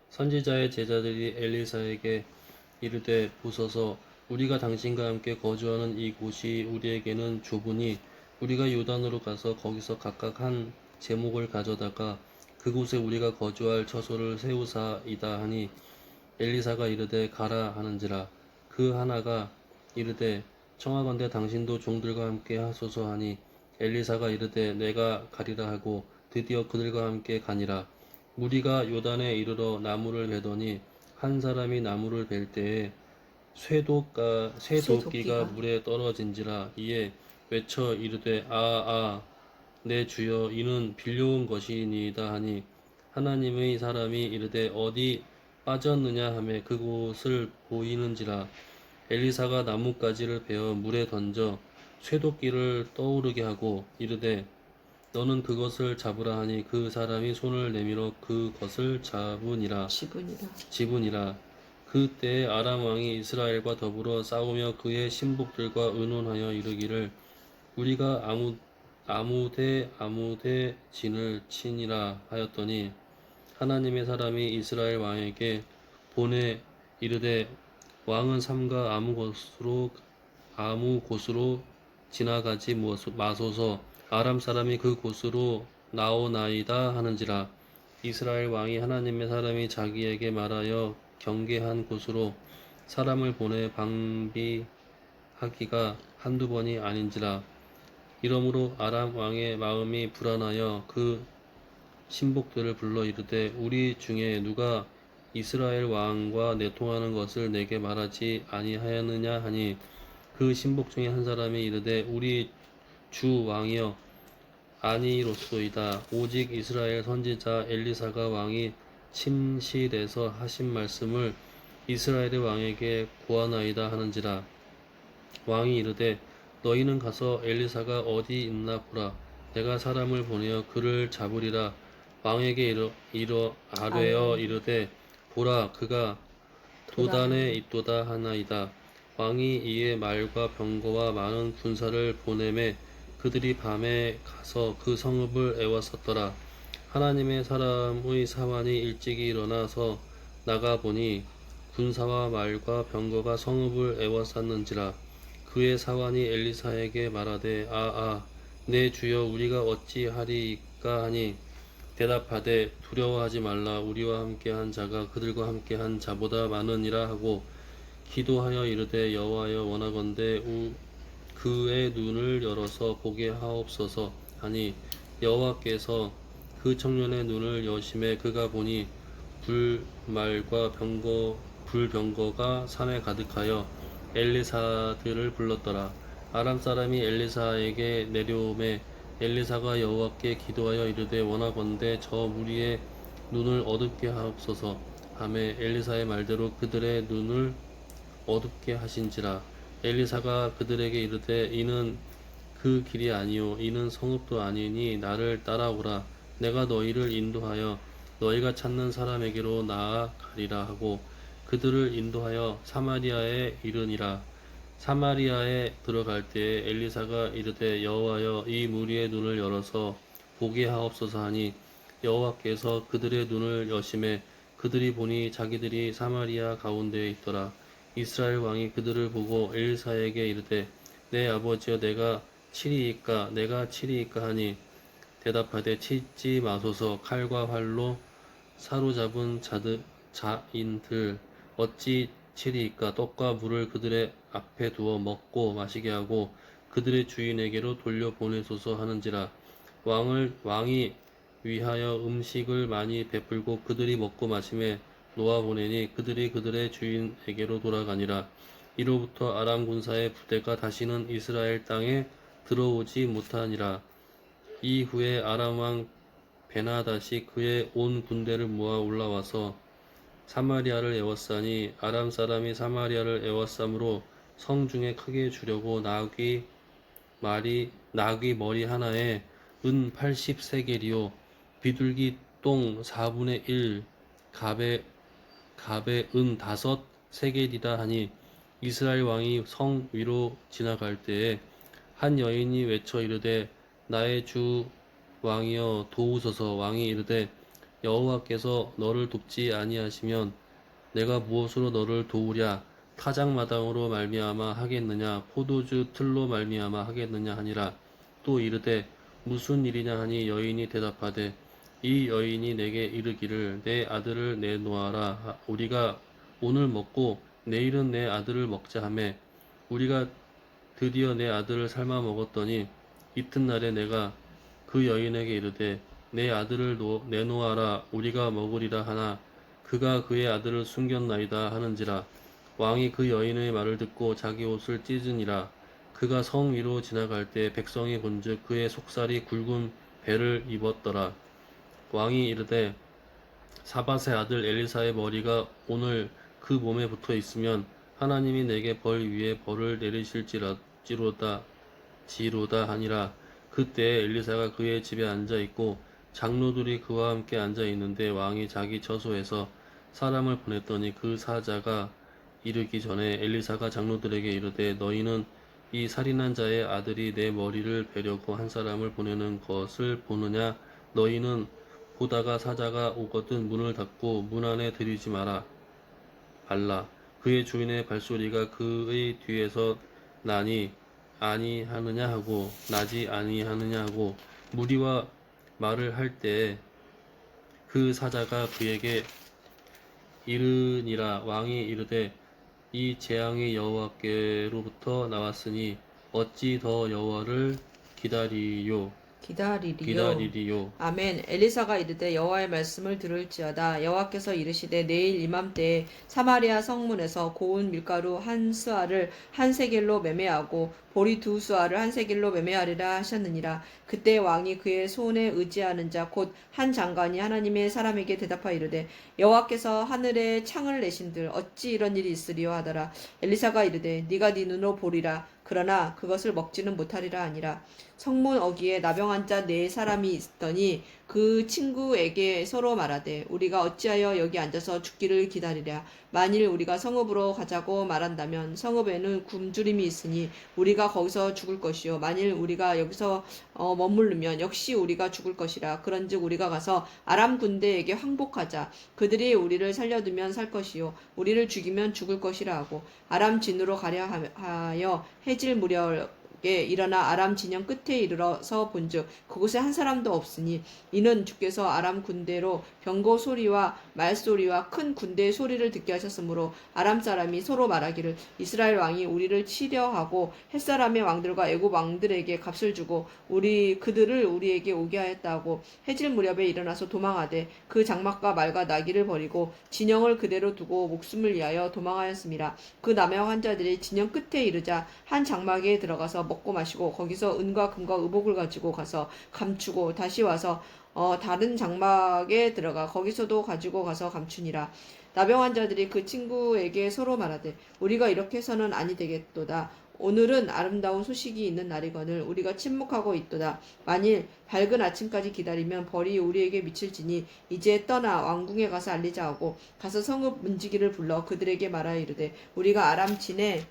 선지자의 제자들이 엘리사에게 이르되 보소서 우리가 당신과 함께 거주하는 이 곳이 우리에게는 좁으니 우리가 요단으로 가서 거기서 각각 한 제목을 가져다가 그곳에 우리가 거주할 처소를 세우사이다 하니 엘리사가 이르되 가라 하는지라. 그 하나가 이르되 청하건대 당신도 종들과 함께 하소서 하니 엘리사가 이르되 내가 가리라 하고 드디어 그들과 함께 가니라. 무리가 요단에 이르러 나무를 베더니 한 사람이 나무를 벨 때에 쇠도끼가 물에 떨어진지라. 이에 외쳐 이르되 내 주여 이는 빌려온 것이니이다 하니 하나님의 사람이 이르되 어디 빠졌느냐 하매 그곳을 보이는지라. 엘리사가 나뭇가지를 베어 물에 던져 쇠도끼를 떠오르게 하고 이르되 너는 그것을 잡으라 하니 그 사람이 손을 내밀어 그것을 집으니라. 그때에 아람 왕이 이스라엘과 더불어 싸우며 그의 신복들과 의논하여 이르기를 우리가 아무데 진을 치니라 하였더니 하나님의 사람이 이스라엘 왕에게 보내 이르되 왕은 삼가 아무 곳으로 지나가지 마소서. 아람 사람이 그 곳으로 나오나이다 하는지라. 이스라엘 왕이 하나님의 사람이 자기에게 말하여 경계한 곳으로 사람을 보내 방비하기가 한두 번이 아닌지라. 이러므로 아람 왕의 마음이 불안하여 그 신복들을 불러 이르되 우리 중에 누가 이스라엘 왕과 내통하는 것을 내게 말하지 아니하였느냐 하니 그 신복 중에 한 사람이 이르되 우리 주 왕이여 아니로소이다. 오직 이스라엘 선지자 엘리사가 왕이 침실에서 하신 말씀을 이스라엘의 왕에게 고하나이다 하는지라. 왕이 이르되 너희는 가서 엘리사가 어디 있나 보라. 내가 사람을 보내어 그를 잡으리라. 왕에게 아뢰어 이르되 보라 그가 도단에 있도다 하나이다. 왕이 이에 말과 병거와 많은 군사를 보내매 그들이 밤에 가서 그 성읍을 에워쌌더라. 하나님의 사람의 사환이 일찍이 일어나서 나가보니 군사와 말과 병거가 성읍을 에워쌌는지라. 그의 사환이 엘리사에게 말하되 내 주여 우리가 어찌하리이까 하니 대답하되 두려워하지 말라. 우리와 함께한 자가 그들과 함께한 자보다 많으니라 하고 기도하여 이르되 여호와여 원하건대 그의 눈을 열어서 보게 하옵소서 하니 여호와께서 그 청년의 눈을 여심해 그가 보니 불말과 불병거가 산에 가득하여 엘리사들을 불렀더라. 아람 사람이 엘리사에게 내려오매 엘리사가 여호와께 기도하여 이르되 원하건대 저 무리의 눈을 어둡게 하옵소서 하매 엘리사의 말대로 그들의 눈을 어둡게 하신지라. 엘리사가 그들에게 이르되 이는 그 길이 아니요 이는 성읍도 아니니 나를 따라오라. 내가 너희를 인도하여 너희가 찾는 사람에게로 나아가리라 하고 그들을 인도하여 사마리아에 이르니라. 사마리아에 들어갈 때에 엘리사가 이르되 여호와여 이 무리의 눈을 열어서 보게 하옵소서 하니 여호와께서 그들의 눈을 여심해 그들이 보니 자기들이 사마리아 가운데에 있더라. 이스라엘 왕이 그들을 보고 엘리사에게 이르되 내 아버지여 내가 치리이까 하니 대답하되 치지 마소서. 칼과 활로 사로잡은 자인들 어찌 치리이까. 떡과 물을 그들의 앞에 두어 먹고 마시게 하고 그들의 주인에게로 돌려보내소서 하는지라. 왕이 위하여 음식을 많이 베풀고 그들이 먹고 마심에 놓아보내니 그들이 그들의 주인에게로 돌아가니라. 이로부터 아람 군사의 부대가 다시는 이스라엘 땅에 들어오지 못하니라. 이후에 아람 왕 베나다시 그의 온 군대를 모아 올라와서 사마리아를 에워싸니 아람 사람이 사마리아를 에워싸므로 성중에 크게 주려고 나귀 머리 하나에 은 80세겔이요 비둘기 똥 4분의 1 갑에 은 5세겔이다 하니 이스라엘 왕이 성 위로 지나갈 때에 한 여인이 외쳐 이르되 나의 주 왕이여 도우소서. 왕이 이르되 여호와께서 너를 돕지 아니하시면 내가 무엇으로 너를 도우랴. 타작마당으로 말미암아 하겠느냐 포도주 틀로 말미암아 하겠느냐 하니라. 또 이르되 무슨 일이냐 하니 여인이 대답하되 이 여인이 내게 이르기를 내 아들을 내놓아라. 우리가 오늘 먹고 내일은 내 아들을 먹자 하매 우리가 드디어 내 아들을 삶아 먹었더니 이튿날에 내가 그 여인에게 이르되 내 아들을 내놓아라 우리가 먹으리라 하나 그가 그의 아들을 숨겼나이다 하는지라. 왕이 그 여인의 말을 듣고 자기 옷을 찢으니라. 그가 성 위로 지나갈 때 백성이 본즉 그의 속살이 굵은 배를 입었더라. 왕이 이르되 사밧의 아들 엘리사의 머리가 오늘 그 몸에 붙어 있으면 하나님이 내게 벌 위에 벌을 내리실지로다 하니라. 그때 엘리사가 그의 집에 앉아 있고 장로들이 그와 함께 앉아 있는데 왕이 자기 처소에서 사람을 보냈더니 그 사자가 이르기 전에 엘리사가 장로들에게 이르되 너희는 이 살인한 자의 아들이 내 머리를 베려고 한 사람을 보내는 것을 보느냐. 너희는 보다가 사자가 오거든 문을 닫고 문 안에 들이지 말라. 그의 주인의 발소리가 그의 뒤에서 나지 아니하느냐 하고 무리와 말을 할 때에 그 사자가 그에게 이르니라. 왕이 이르되 이 재앙이 여호와께로부터 나왔으니 어찌 더 여호와를 기다리리요. 아멘. 엘리사가 이르되 여호와의 말씀을 들을지어다. 여호와께서 이르시되 내일 이맘때에 사마리아 성문에서 고운 밀가루 한 스아를 한 세겔로 매매하고 보리 2수아를 한 세겔로 매매하리라 하셨느니라. 그때 왕이 그의 손에 의지하는 자 곧 한 장관이 하나님의 사람에게 대답하여 이르되 여호와께서 하늘에 창을 내신들 어찌 이런 일이 있으리요 하더라. 엘리사가 이르되 네가 네 눈으로 보리라. 그러나 그것을 먹지는 못하리라 하니라. 성문 어귀에 나병한 자 4사람이 있더니 그 친구에게 서로 말하되 우리가 어찌하여 여기 앉아서 죽기를 기다리랴. 만일 우리가 성읍으로 가자고 말한다면 성읍에는 굶주림이 있으니 우리가 거기서 죽을 것이요 만일 우리가 여기서 머무르면 역시 우리가 죽을 것이라. 그런즉 우리가 가서 아람 군대에게 항복하자. 그들이 우리를 살려두면 살 것이요 우리를 죽이면 죽을 것이라 하고 아람 진으로 가려 하여 해질 무렵에 일어나 아람 진영 끝에 이르러서 본즉 그곳에 한 사람도 없으니 이는 주께서 아람 군대로 병거 소리와 말소리와 큰 군대의 소리를 듣게 하셨으므로 아람 사람이 서로 말하기를 이스라엘 왕이 우리를 치려하고 햇사람의 왕들과 애굽 왕들에게 값을 주고 그들을 우리에게 오게 하였다고 해질 무렵에 일어나서 도망하되 그 장막과 말과 나귀를 버리고 진영을 그대로 두고 목숨을 위하여 도망하였습니다. 그 남의 환자들이 진영 끝에 이르자 한 장막에 들어가서 먹고 마시고 거기서 은과 금과 의복을 가지고 가서 감추고 다시 와서 다른 장막에 들어가 거기서도 가지고 가서 감추니라. 나병 환자들이 그 친구에게 서로 말하되 우리가 이렇게 해서는 아니 되겠도다. 오늘은 아름다운 소식이 있는 날이거늘 우리가 침묵하고 있도다. 만일 밝은 아침까지 기다리면 벌이 우리에게 미칠지니 이제 떠나 왕궁에 가서 알리자 하고 가서 성읍 문지기를 불러 그들에게 말하여 이르되 우리가 아람 진에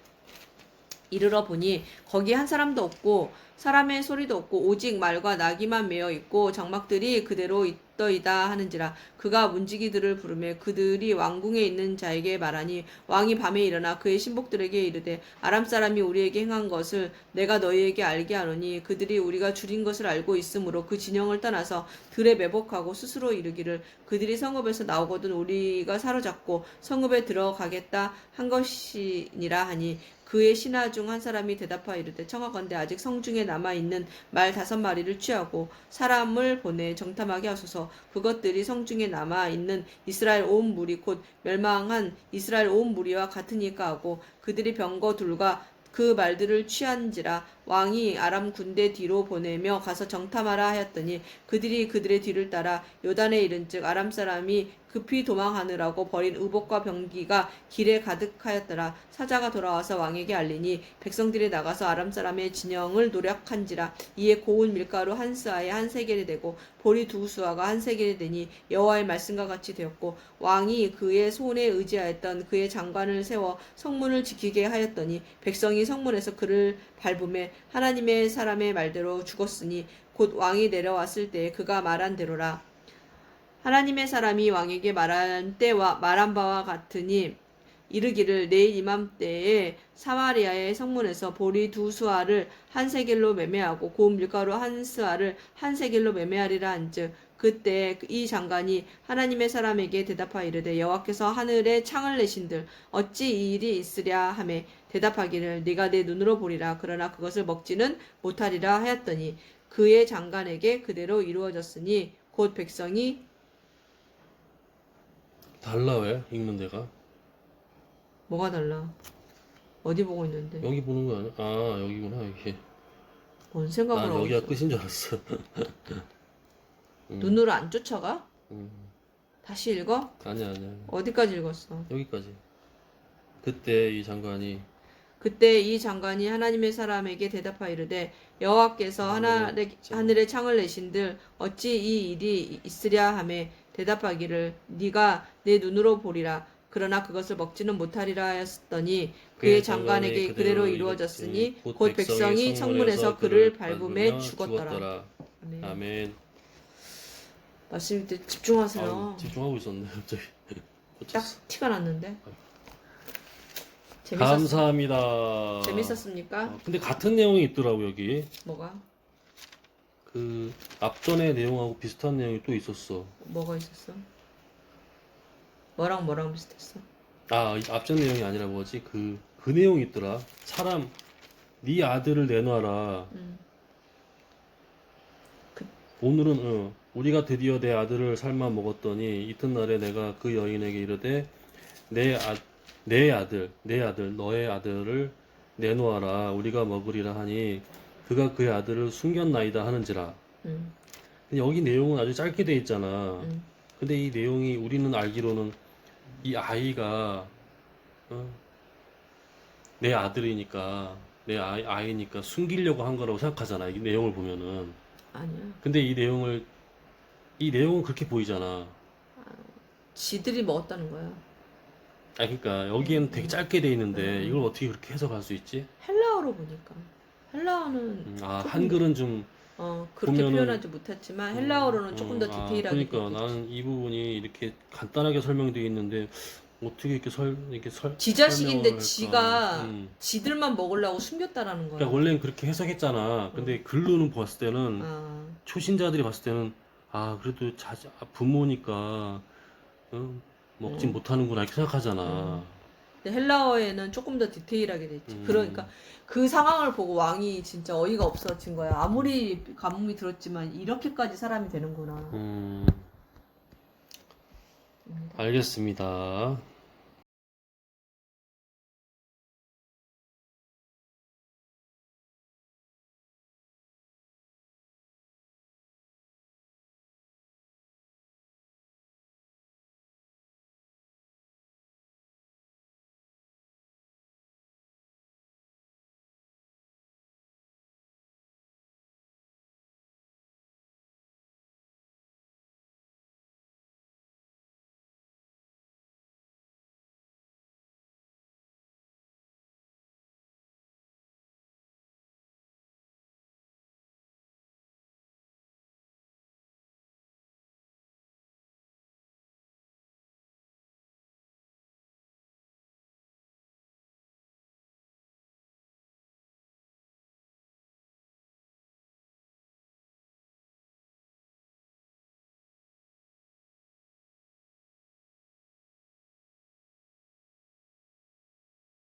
이르러 보니 거기 한 사람도 없고 사람의 소리도 없고 오직 말과 나귀만 메어 있고 장막들이 그대로 있더이다 하는지라. 그가 문지기들을 부르매 그들이 왕궁에 있는 자에게 말하니 왕이 밤에 일어나 그의 신복들에게 이르되 아람 사람이 우리에게 행한 것을 내가 너희에게 알게 하노니 그들이 우리가 줄인 것을 알고 있으므로 그 진영을 떠나서 들에 매복하고 스스로 이르기를 그들이 성읍에서 나오거든 우리가 사로잡고 성읍에 들어가겠다 한 것이니라 하니 그의 신하 중 한 사람이 대답하여 이르되 청하건대 아직 성중에 남아있는 말 5마리를 취하고 사람을 보내 정탐하게 하소서. 그것들이 성중에 남아있는 이스라엘 온 무리 곧 멸망한 이스라엘 온 무리와 같으니까 하고 그들이 병거 둘과 그 말들을 취한지라 왕이 아람 군대 뒤로 보내며 가서 정탐하라 하였더니 그들이 그들의 뒤를 따라 요단에 이른즉 아람 사람이 급히 도망하느라고 버린 의복과 병기가 길에 가득하였더라. 사자가 돌아와서 왕에게 알리니 백성들이 나가서 아람 사람의 진영을 노력한지라. 이에 고운 밀가루 한 스아에 한 세겔이 되고 보리 두 수아가 한 세겔이 되니 여호와의 말씀과 같이 되었고 왕이 그의 손에 의지하였던 그의 장관을 세워 성문을 지키게 하였더니 백성이 성문에서 그를 밟음에 하나님의 사람의 말대로 죽었으니 곧 왕이 내려왔을 때에 그가 말한 대로라. 하나님의 사람이 왕에게 말한 바와 같으니 이르기를 내일 이맘때에 사마리아의 성문에서 보리 두 수아를 한 세겔로 매매하고 고운 밀가루 한 스아를 한 세겔로 매매하리라 한즉 그때 이 장관이 하나님의 사람에게 대답하여 이르되 여호와께서 하늘에 창을 내신들 어찌 이 일이 있으랴 하매 대답하기를 네가 내 눈으로 보리라 그러나 그것을 먹지는 못하리라 하였더니 그의 장관에게 그대로 이루어졌으니 곧 백성이 달라 왜? 읽는 데가? 뭐가 달라? 어디 보고 있는데? 여기 보는 거 아니야? 아 여기구나 여기. 뭔 생각을 난 하고 여기가 있어? 끝인 줄 알았어. 눈으로 안 쫓아가? 음. 다시 읽어? 아니야. 어디까지 읽었어? 여기까지. 그때 이 장관이 그때 이 장관이 하나님의 사람에게 대답하여 이르되 여호와께서 하늘에 창을 내신들 어찌 이 일이 있으랴 하매 대답하기를 네가 내 눈으로 보리라 그러나 그것을 먹지는 못하리라 하였더니 그의 장관에게 그대로 이루어졌으니 곧 백성이 성문에서 그를 밟음에 죽었더라. 아멘. 말씀 때 집중하세요. 아유, 집중하고 있었네 갑자기. 딱 티가 났는데. 감사합니다. 재밌었습니까? 근데 같은 내용이 있더라고 여기. 뭐가? 그 앞전의 내용하고 비슷한 내용이 또 있었어. 뭐가 있었어? 뭐랑 비슷했어? 아, 앞전 내용이 아니라 뭐지? 그 내용이 있더라. 사람, 네 아들을 내놔라. 오늘은 우리가 드디어 내 아들을 삶아 먹었더니 이튿날에 내가 그 여인에게 이르되 내 아들, 너의 아들을 내놓아라. 우리가 먹으리라 하니 그가 그의 아들을 숨겼나이다 하는지라. 근데 여기 내용은 아주 짧게 돼 있잖아. 근데 이 내용이 우리는 알기로는 이 아이가 내 아들이니까 내 아이니까 숨기려고 한 거라고 생각하잖아. 이 내용을 보면은. 아니야. 근데 이 내용은 그렇게 보이잖아. 지들이 먹었다는 거야. 아, 그러니까 여기엔 되게 짧게 돼 있는데 이걸 어떻게 그렇게 해석할 수 있지? 헬라어로 보니까. 헬라어는 한글은 좀 그렇게 보면은- 표현하지 못했지만 헬라어로는 조금 더 디테일하게 그러니까 보였겠지. 나는 이 부분이 이렇게 간단하게 설명되어 있는데 어떻게 이렇게 지 자식인데 설명을 지가 할까? 지들만 먹으려고 숨겼다라는 거야. 그러니까 원래는 그렇게 해석했잖아. 근데 글로는 봤을 때는 아, 초신자들이 봤을 때는 그래도 부모니까 먹진 못하는구나 이렇게 생각하잖아. 근데 헬라어에는 조금 더 디테일하게 돼 있지. 그러니까 그 상황을 보고 왕이 진짜 어이가 없어진 거야. 아무리 가뭄이 들었지만 이렇게까지 사람이 되는구나. 알겠습니다.